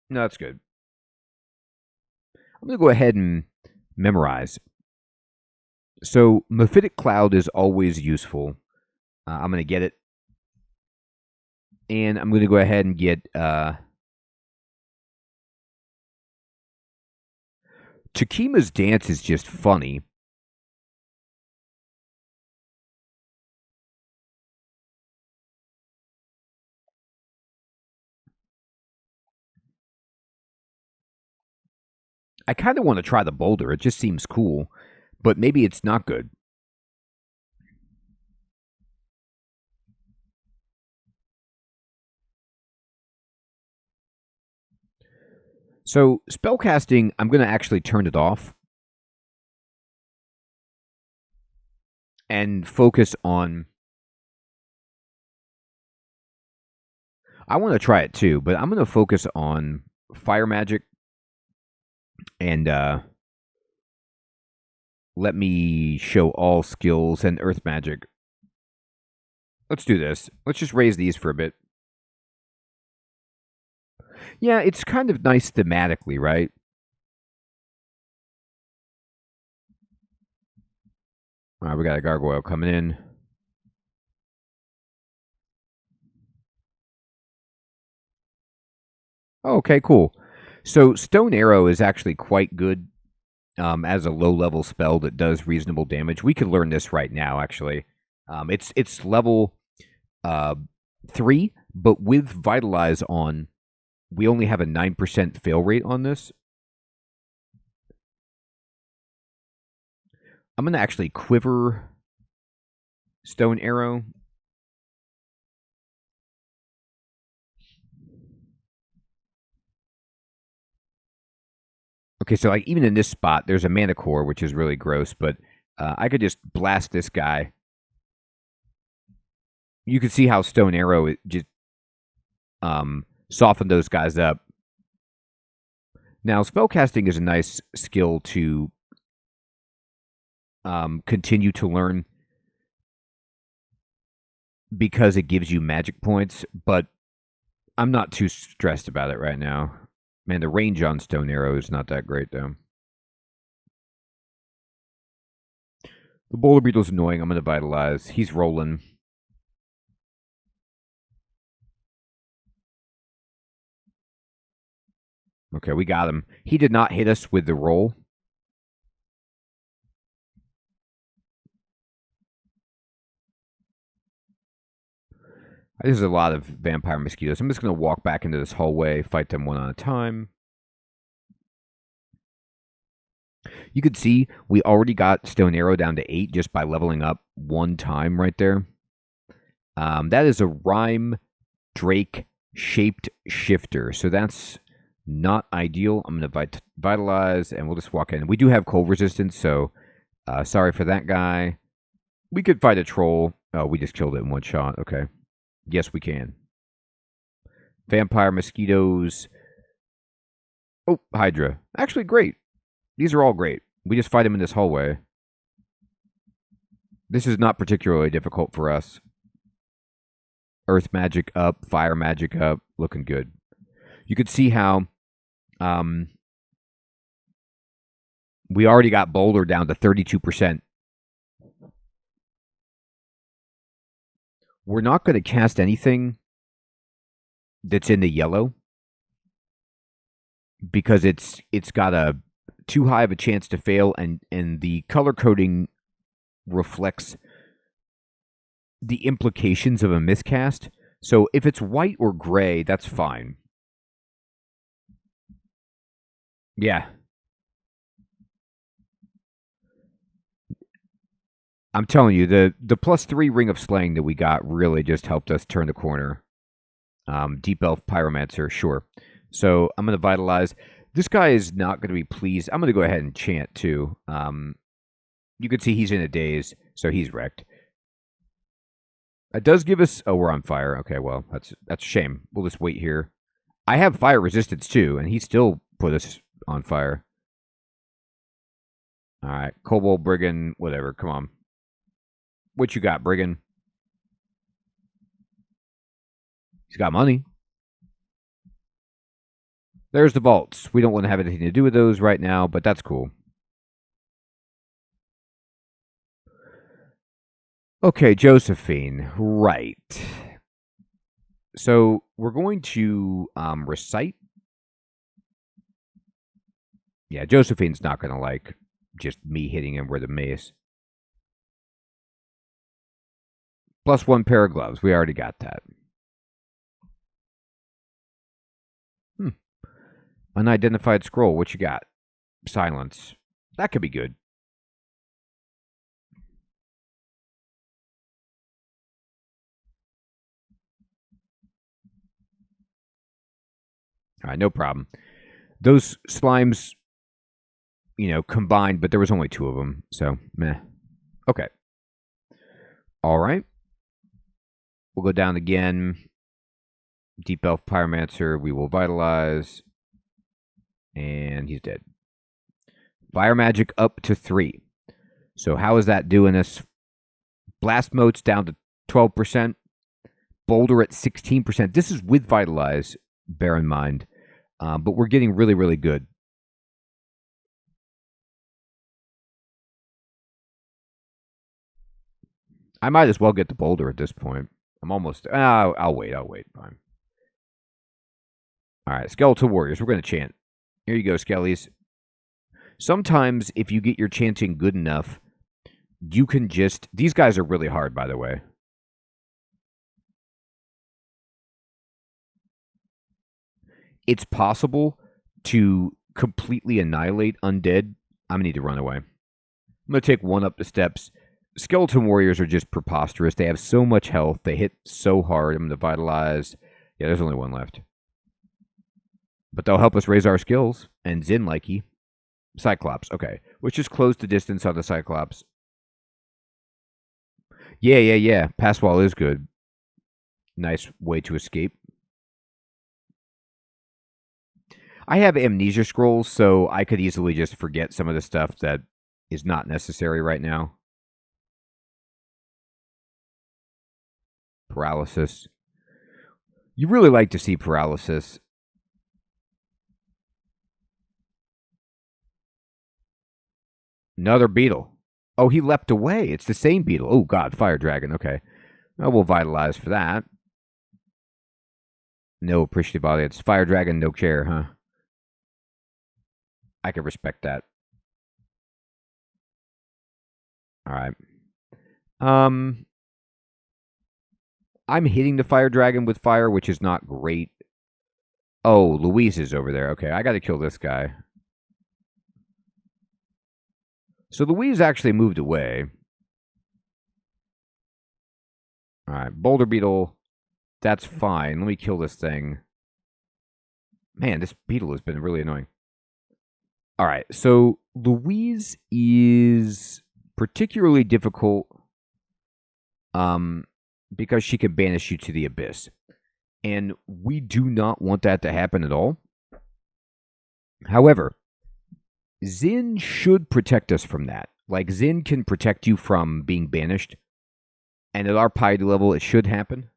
no, that's good. I'm going to go ahead and memorize. So, Mephitic Cloud is always useful. I'm going to get it. And I'm going to go ahead and get Takima's dance is just funny. I kind of want to try the boulder. It just seems cool. But maybe it's not good. So, spellcasting, I'm going to actually turn it off. And focus on... I want to try it too, but I'm going to focus on fire magic. And let me show all skills and earth magic. Let's do this. Let's just raise these for a bit. Yeah, it's kind of nice thematically, right? All right, we got a gargoyle coming in. Oh, okay, cool. So Stone Arrow is actually quite good as a low-level spell that does reasonable damage. We could learn this right now, actually. It's level 3, but with Vitalize on, we only have a 9% fail rate on this. I'm going to actually quiver Stone Arrow. Okay, so like even in this spot, there's a mana core, which is really gross, but I could just blast this guy. You can see how Stone Arrow just softened those guys up. Now, spellcasting is a nice skill to continue to learn because it gives you magic points, but I'm not too stressed about it right now. Man, the range on Stone Arrow is not that great, though. The Boulder Beetle's annoying. I'm going to Vitalize. He's rolling. Okay, we got him. He did not hit us with the roll. There's a lot of vampire mosquitoes. I'm just going to walk back into this hallway, fight them one at a time. You could see we already got Stone Arrow down to 8 just by leveling up one time right there. That is a Rhyme Drake shaped shifter. So that's not ideal. I'm going to Vitalize and we'll just walk in. We do have cold resistance, so sorry for that guy. We could fight a troll. Oh, we just killed it in one shot. Okay. Yes, we can. Vampire mosquitoes. Oh, Hydra. Actually, great. These are all great. We just fight them in this hallway. This is not particularly difficult for us. Earth magic up, fire magic up, looking good. You could see how we already got Boulder down to 32%. We're not going to cast anything that's in the yellow. because it's got a too high of a chance to fail, and the color coding reflects the implications of a miscast. So if it's white or gray, that's fine. Yeah. I'm telling you, the +3 Ring of Slaying that we got really just helped us turn the corner. Deep Elf Pyromancer, sure. So I'm going to Vitalize. This guy is not going to be pleased. I'm going to go ahead and chant, too. You can see he's in a daze, so he's wrecked. It does give us... Oh, we're on fire. Okay, well, that's a shame. We'll just wait here. I have fire resistance, too, and he still put us on fire. All right, Kobold, Brigand, whatever. Come on. What you got, Brigand? He's got money. There's the vaults. We don't want to have anything to do with those right now, but that's cool. Okay, Josephine. Right. So we're going to recite. Yeah, Josephine's not going to like just me hitting him with a mace. +1 pair of gloves. We already got that. Unidentified scroll. What you got? Silence. That could be good. All right, no problem. Those slimes, combined, but there was only 2 of them, so meh. Okay. All right. We'll go down again. Deep Elf Pyromancer, we will Vitalize. And he's dead. Fire Magic up to 3. So how is that doing us? Blast Mote's down to 12%. Boulder at 16%. This is with Vitalize, bear in mind. But we're getting really, really good. I might as well get the Boulder at this point. I'm almost... I'll wait. Fine. All right, Skeletal Warriors. We're going to chant. Here you go, Skellies. Sometimes, if you get your chanting good enough, you can just... These guys are really hard, by the way. It's possible to completely annihilate undead. I'm going to need to run away. I'm going to take 1 up the steps. Skeleton Warriors are just preposterous. They have so much health. They hit so hard. I'm going to Vitalize. Yeah, there's only 1 left. But they'll help us raise our skills. And Zin likey. Cyclops. Okay. Let's just close the distance on the Cyclops. Yeah. Pass wall is good. Nice way to escape. I have amnesia scrolls, so I could easily just forget some of the stuff that is not necessary right now. Paralysis. You really like to see paralysis. Another beetle. Oh, he leapt away. It's the same beetle. Oh, God. Fire dragon. Okay. Well, we'll Vitalize for that. No appreciative audience. Fire dragon, no care, huh? I can respect that. All right. I'm hitting the fire dragon with fire, which is not great. Oh, Louise is over there. Okay, I got to kill this guy. So Louise actually moved away. All right, Boulder Beetle. That's fine. Let me kill this thing. Man, this beetle has been really annoying. All right, so Louise is particularly difficult because she can banish you to the abyss. And we do not want that to happen at all. However, Zin should protect us from that. Like, Zin can protect you from being banished. And at our piety level, it should happen.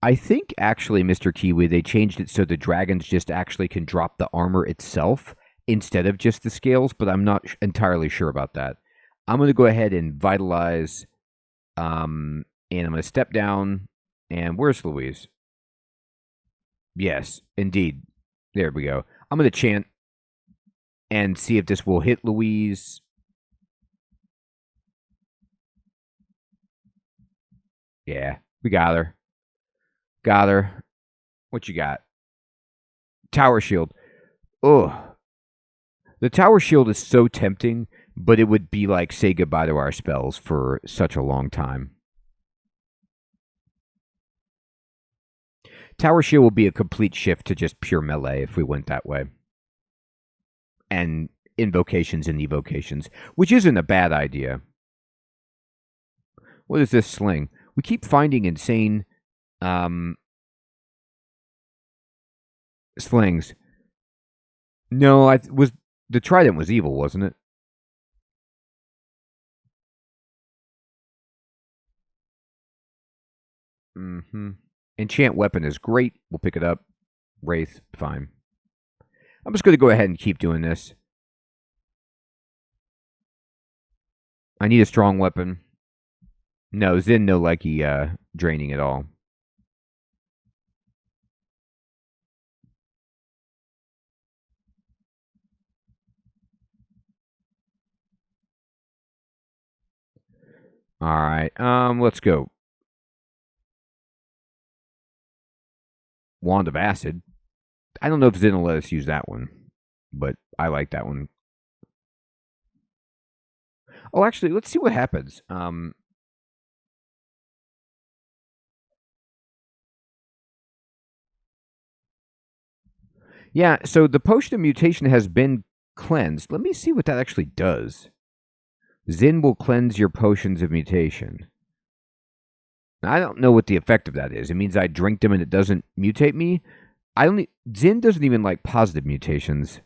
I think, actually, Mr. Kiwi, they changed it so the dragons just actually can drop the armor itself instead of just the scales, but I'm not entirely sure about that. I'm going to go ahead and Vitalize, and I'm going to step down, and where's Louise? Yes, indeed. There we go. I'm going to chant and see if this will hit Louise. Yeah, we got her. Got her. What you got? Tower shield. Ugh. The tower shield is so tempting, but it would be like say goodbye to our spells for such a long time. Tower shield will be a complete shift to just pure melee if we went that way. And invocations and evocations, which isn't a bad idea. What is this sling? We keep finding insane slings. No, the trident was evil, wasn't it? Mm-hmm. Enchant weapon is great. We'll pick it up. Wraith, fine. I'm just going to go ahead and keep doing this. I need a strong weapon. No, Zin no likey draining at all. All right, let's go. Wand of Acid. I don't know if Zin will let us use that one, but I like that one. Oh, actually, let's see what happens. Yeah, so the potion of mutation has been cleansed. Let me see what that actually does. Zin will cleanse your potions of mutation. Now, I don't know what the effect of that is. It means I drink them and it doesn't mutate me. Zin doesn't even like positive mutations.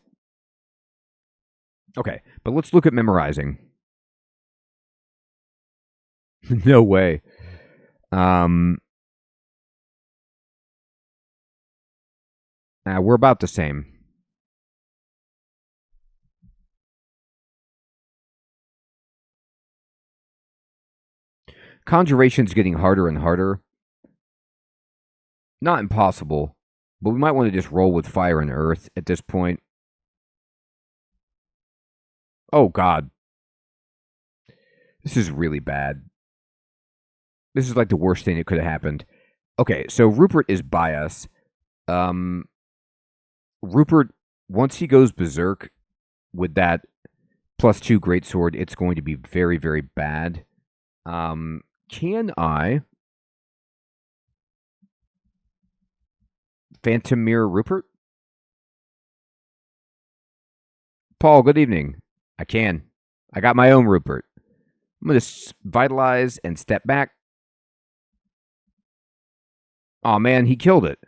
Okay, but let's look at memorizing. No way. We're about the same. Conjuration's getting harder and harder. Not impossible, but we might want to just roll with fire and earth at this point. Oh, God. This is really bad. This is like the worst thing that could have happened. Okay, so Rupert is by us. Rupert, once he goes berserk with that +2 greatsword, it's going to be very, very bad. Can I Phantom Mirror Rupert? Paul, good evening. I can. I got my own Rupert. I'm going to vitalize and step back. Oh, man, he killed it.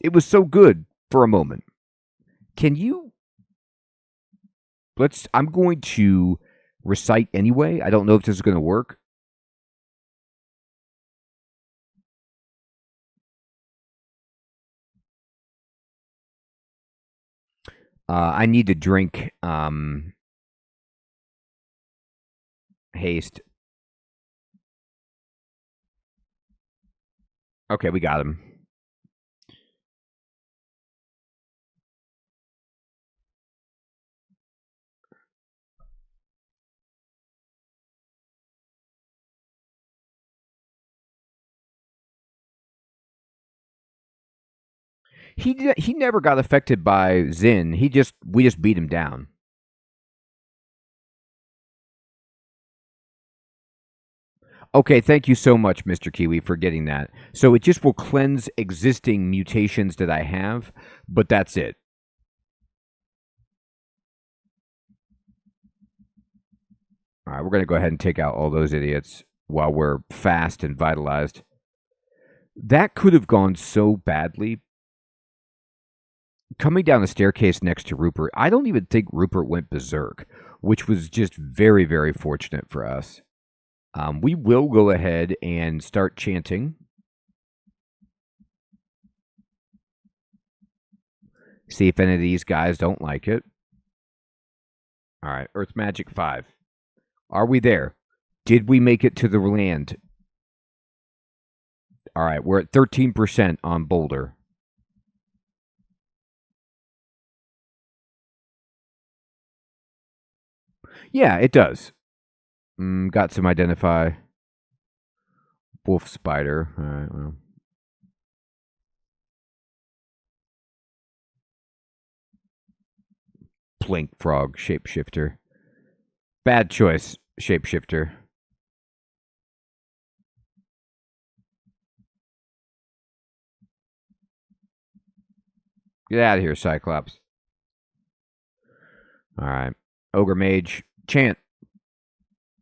It was so good for a moment. Can you... I'm going to recite anyway. I don't know if this is going to work. I need to drink haste. Okay, we got him. He never got affected by Zin. We just beat him down. Okay, thank you so much, Mr. Kiwi, for getting that. So it just will cleanse existing mutations that I have, but that's it. All right, we're going to go ahead and take out all those idiots while we're fast and vitalized. That could have gone so badly. Coming down the staircase next to Rupert, I don't even think Rupert went berserk, which was just very, very fortunate for us. We will go ahead and start chanting. See if any of these guys don't like it. All right, Earth Magic 5. Are we there? Did we make it to the land? All right, we're at 13% on Boulder. Yeah, it does. Got some identify. Wolf spider. All right, well. Plink frog, shapeshifter. Bad choice, shapeshifter. Get out of here, Cyclops. All right. Ogre mage. Chant.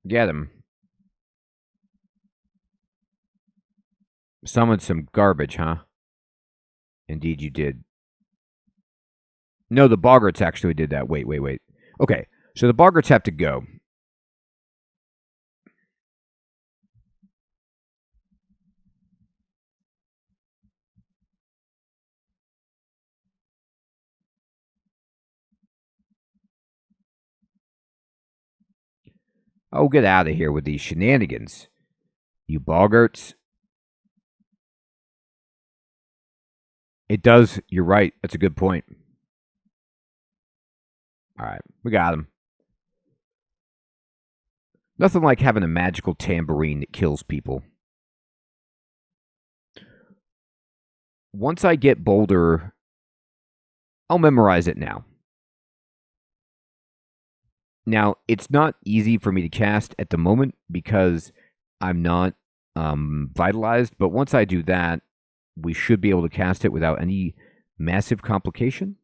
Get him. Summoned some garbage, huh? Indeed you did. No, the Boggarts actually did that. Wait. Okay, so the Boggarts have to go. Oh, get out of here with these shenanigans. You Boggarts. It does. You're right. That's a good point. All right, we got him. Nothing like having a magical tambourine that kills people. Once I get Boulder, I'll memorize it now. Now, it's not easy for me to cast at the moment because I'm not vitalized, but once I do that, we should be able to cast it without any massive complication.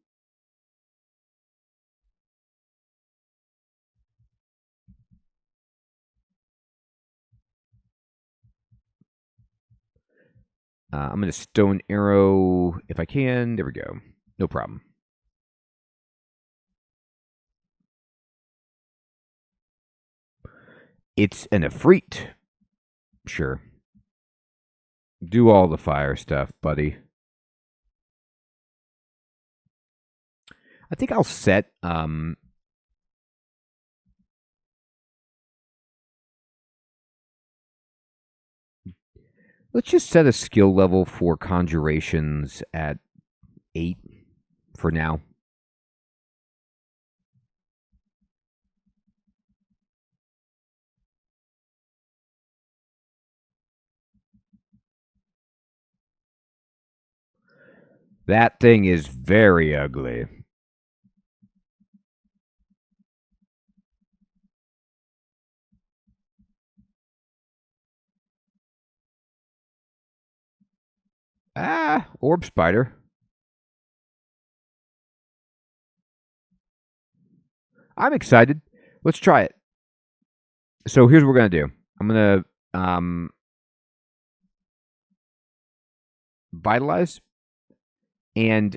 I'm going to stone arrow if I can. There we go. No problem. It's an Efreet. Sure. Do all the fire stuff, buddy. I think I'll set let's just set a skill level for conjurations at 8 for now. That thing is very ugly. Ah, orb spider. I'm excited. Let's try it. So here's what we're going to do. I'm going to vitalize. And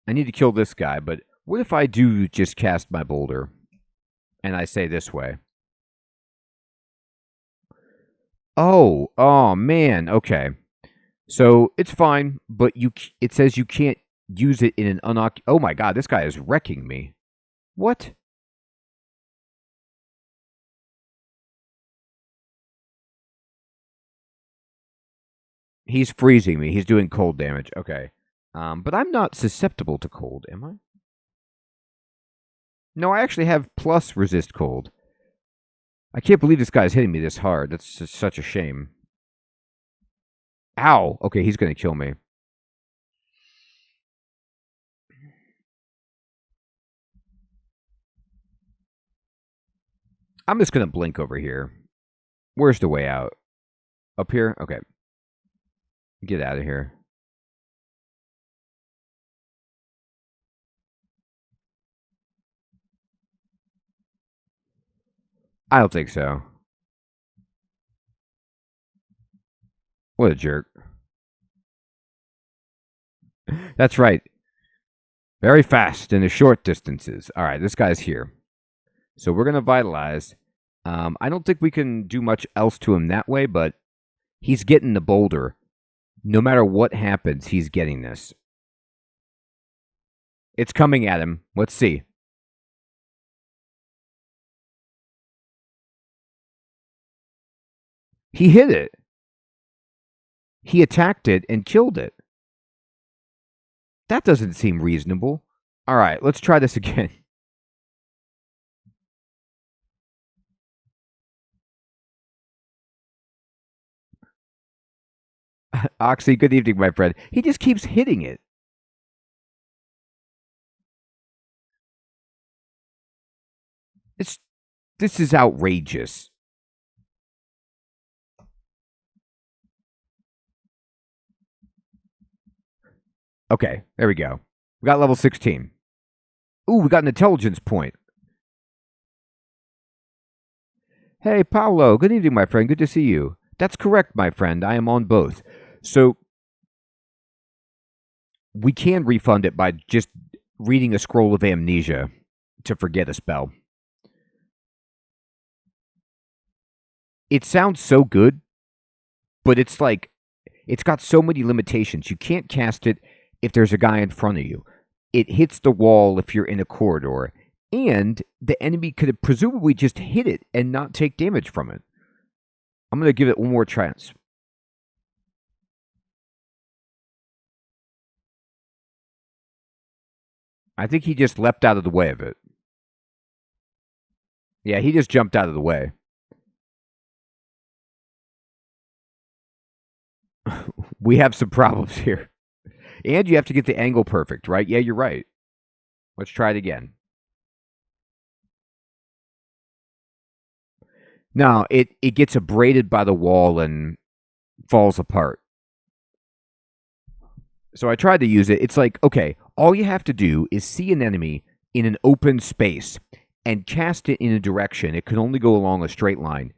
I need to kill this guy, but what if I do just cast my Boulder and I say this way? Oh man, okay. So it's fine, but it says you can't use it in an Oh my god, this guy is wrecking me. What? He's freezing me. He's doing cold damage. Okay. But I'm not susceptible to cold, am I? No, I actually have plus resist cold. I can't believe this guy's hitting me this hard. That's just such a shame. Ow. Okay, he's going to kill me. I'm just going to blink over here. Where's the way out? Up here? Okay. Get out of here. I don't think so. What a jerk. That's right. Very fast in the short distances. All right, this guy's here. So we're going to vitalize. I don't think we can do much else to him that way, but he's getting the Boulder. No matter what happens, he's getting this. It's coming at him. Let's see. He hit it. He attacked it and killed it. That doesn't seem reasonable. All right, let's try this again. Oxy, good evening, my friend. He just keeps hitting it. This is outrageous. Okay, there we go. We got level 16. Ooh, we got an intelligence point. Hey, Paolo, good evening, my friend. Good to see you. That's correct, my friend. I am on both. So, we can refund it by just reading a scroll of amnesia to forget a spell. It sounds so good, but it's like, it's got so many limitations. You can't cast it if there's a guy in front of you. It hits the wall if you're in a corridor. And the enemy could have presumably just hit it and not take damage from it. I'm going to give it one more chance. I think he just leapt out of the way of it. Yeah, he just jumped out of the way. We have some problems here. And you have to get the angle perfect, right? Yeah, you're right. Let's try it again. No, it gets abraded by the wall and falls apart. So I tried to use it. It's like, okay, all you have to do is see an enemy in an open space and cast it in a direction. It can only go along a straight line.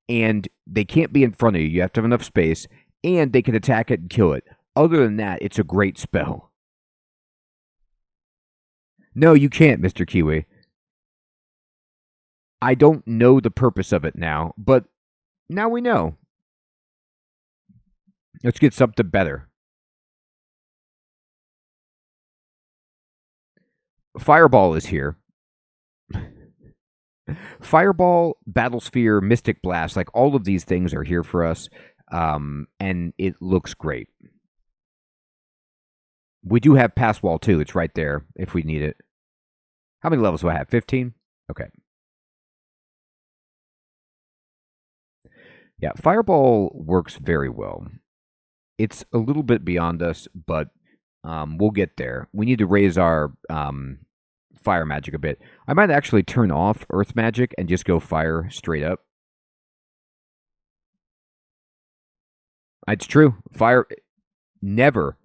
And they can't be in front of you. You have to have enough space. And they can attack it and kill it. Other than that, it's a great spell. No, you can't, Mr. Kiwi. I don't know the purpose of it now, but now we know. Let's get something better. Fireball is here. Fireball, Battlesphere, Mystic Blast, like all of these things are here for us, and it looks great. We do have Pass Wall too. It's right there if we need it. How many levels do I have? 15? Okay. Yeah, Fireball works very well. It's a little bit beyond us, but we'll get there. We need to raise our fire magic a bit. I might actually turn off earth magic and just go fire straight up. It's true. Fire never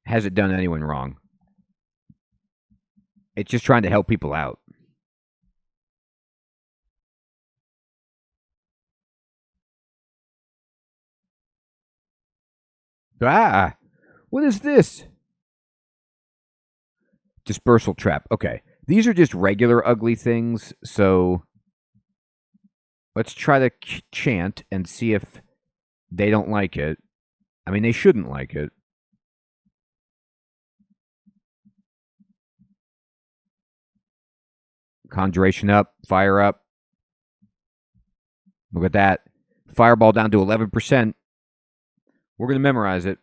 has it done anyone wrong. It's just trying to help people out. Ah! What is this? Dispersal trap. Okay. These are just regular ugly things, so let's try to chant and see if they don't like it. I mean, they shouldn't like it. Conjuration up, fire up. Look at that. Fireball down to 11%. We're going to memorize it.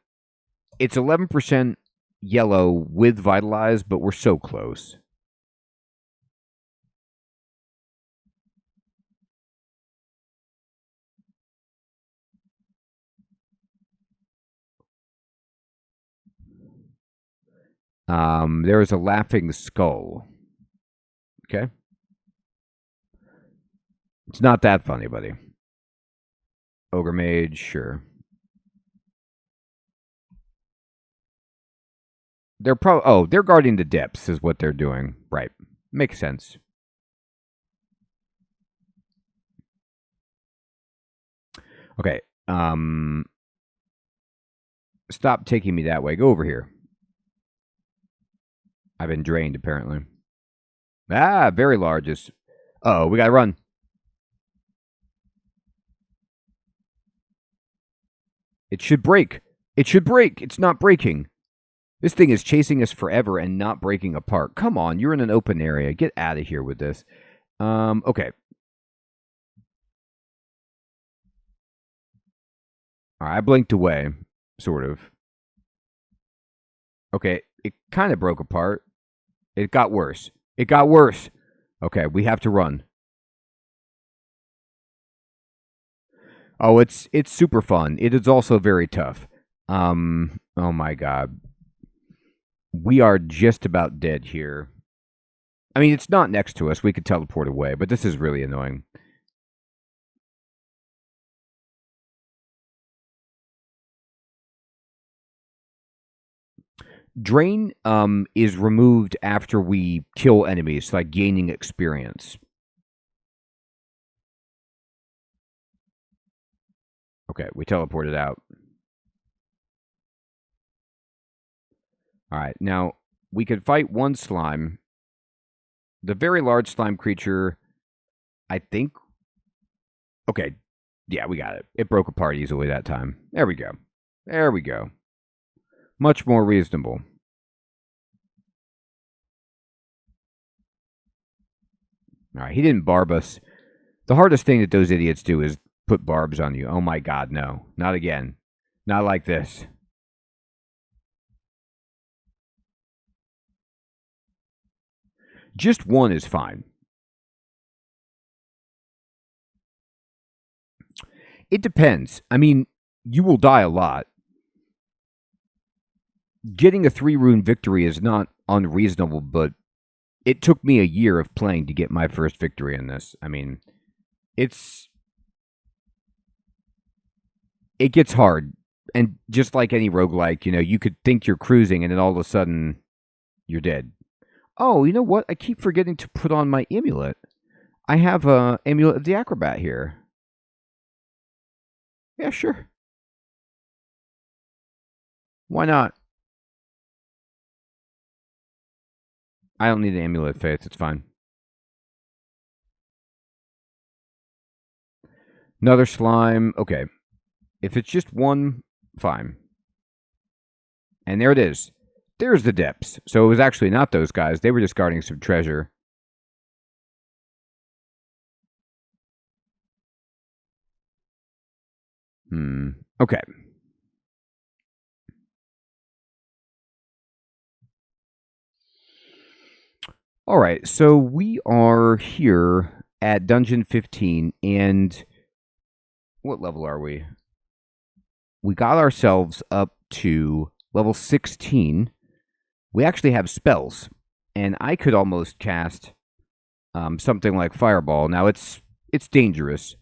It's 11% yellow with Vitalize, but we're so close. There is a laughing skull. Okay. It's not that funny, buddy. Ogre Mage, sure. They're they're guarding the depths is what they're doing. Right. Makes sense. Okay. Stop taking me that way. Go over here. I've been drained, apparently. Ah, very large. Uh-oh, we gotta run. It should break. It should break. It's not breaking. This thing is chasing us forever and not breaking apart. Come on, you're in an open area. Get out of here with this. Okay. All right, I blinked away. sort of. Okay, it kind of broke apart. It got worse. It got worse. Okay, we have to run. Oh, it's super fun. It is also very tough. Oh my god. We are just about dead here. I mean, it's not next to us. We could teleport away, but this is really annoying. Drain is removed after we kill enemies, like gaining experience. Okay, we teleported out. All right, now we could fight one slime. The very large slime creature, I think. Okay, yeah, we got it. It broke apart easily that time. There we go. There we go. Much more reasonable. All right, he didn't barb us. The hardest thing that those idiots do is put barbs on you. Oh my god, no. Not again. Not like this. Just one is fine. It depends. I mean, you will die a lot. Getting a 3-rune victory is not unreasonable, but it took me a year of playing to get my first victory in this. I mean, it gets hard. And just like any roguelike, you could think you're cruising and then all of a sudden you're dead. Oh, you know what? I keep forgetting to put on my amulet. I have a amulet of the acrobat here. Yeah, sure. Why not? I don't need an amulet of faith. It's fine. Another slime. Okay. If it's just one, fine. And there it is. There's the depths. So it was actually not those guys. They were just guarding some treasure. Okay. All right. So we are here at Dungeon 15. And what level are we? We got ourselves up to level 16. We actually have spells. And I could almost cast something like Fireball. Now, it's dangerous.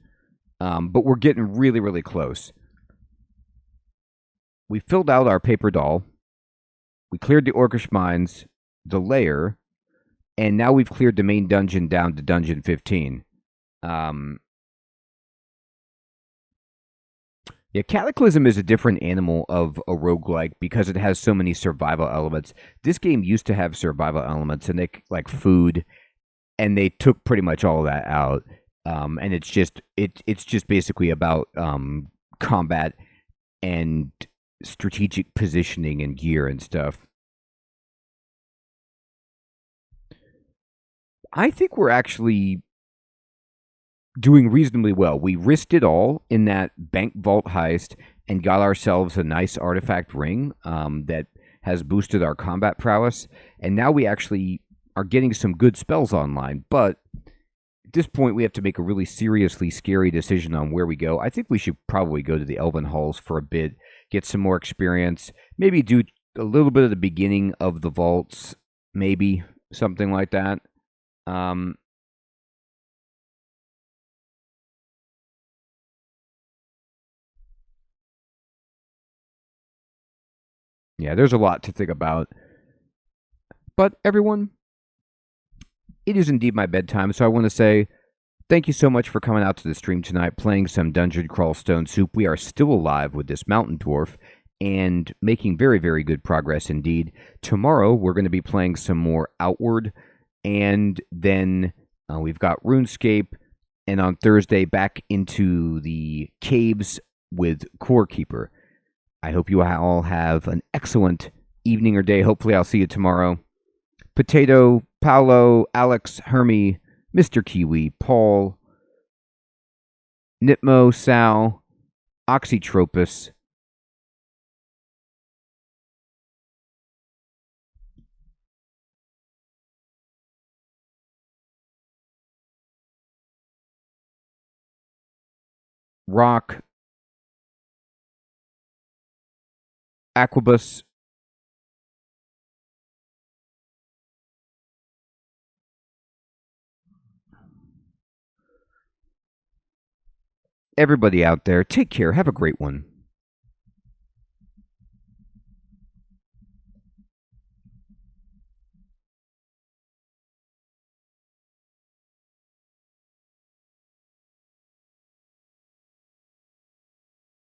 But we're getting really, really close. We filled out our paper doll. We cleared the Orcish Mines, the lair, and now we've cleared the main dungeon down to Dungeon 15. Yeah, Cataclysm is a different animal of a roguelike because it has so many survival elements. This game used to have survival elements, and they like food, and they took pretty much all of that out. And it's just basically about combat and strategic positioning and gear and stuff. I think we're actually doing reasonably well. We risked it all in that bank vault heist and got ourselves a nice artifact ring that has boosted our combat prowess. And now we actually are getting some good spells online. But at this point, we have to make a really seriously scary decision on where we go. I think we should probably go to the Elven Halls for a bit, get some more experience, maybe do a little bit of the beginning of the vaults, maybe something like that. Yeah, there's a lot to think about. But everyone, it is indeed my bedtime, so I want to say thank you so much for coming out to the stream tonight, playing some Dungeon Crawl Stone Soup. We are still alive with this mountain dwarf and making very, very good progress indeed. Tomorrow, we're going to be playing some more Outward, and then we've got RuneScape, and on Thursday, back into the caves with Core Keeper. I hope you all have an excellent evening or day. Hopefully, I'll see you tomorrow. Potato, Paolo, Alex, Hermie, Mr. Kiwi, Paul, Nitmo, Sal, Oxytropus, Rock, Aquabus, everybody out there, take care. Have a great one.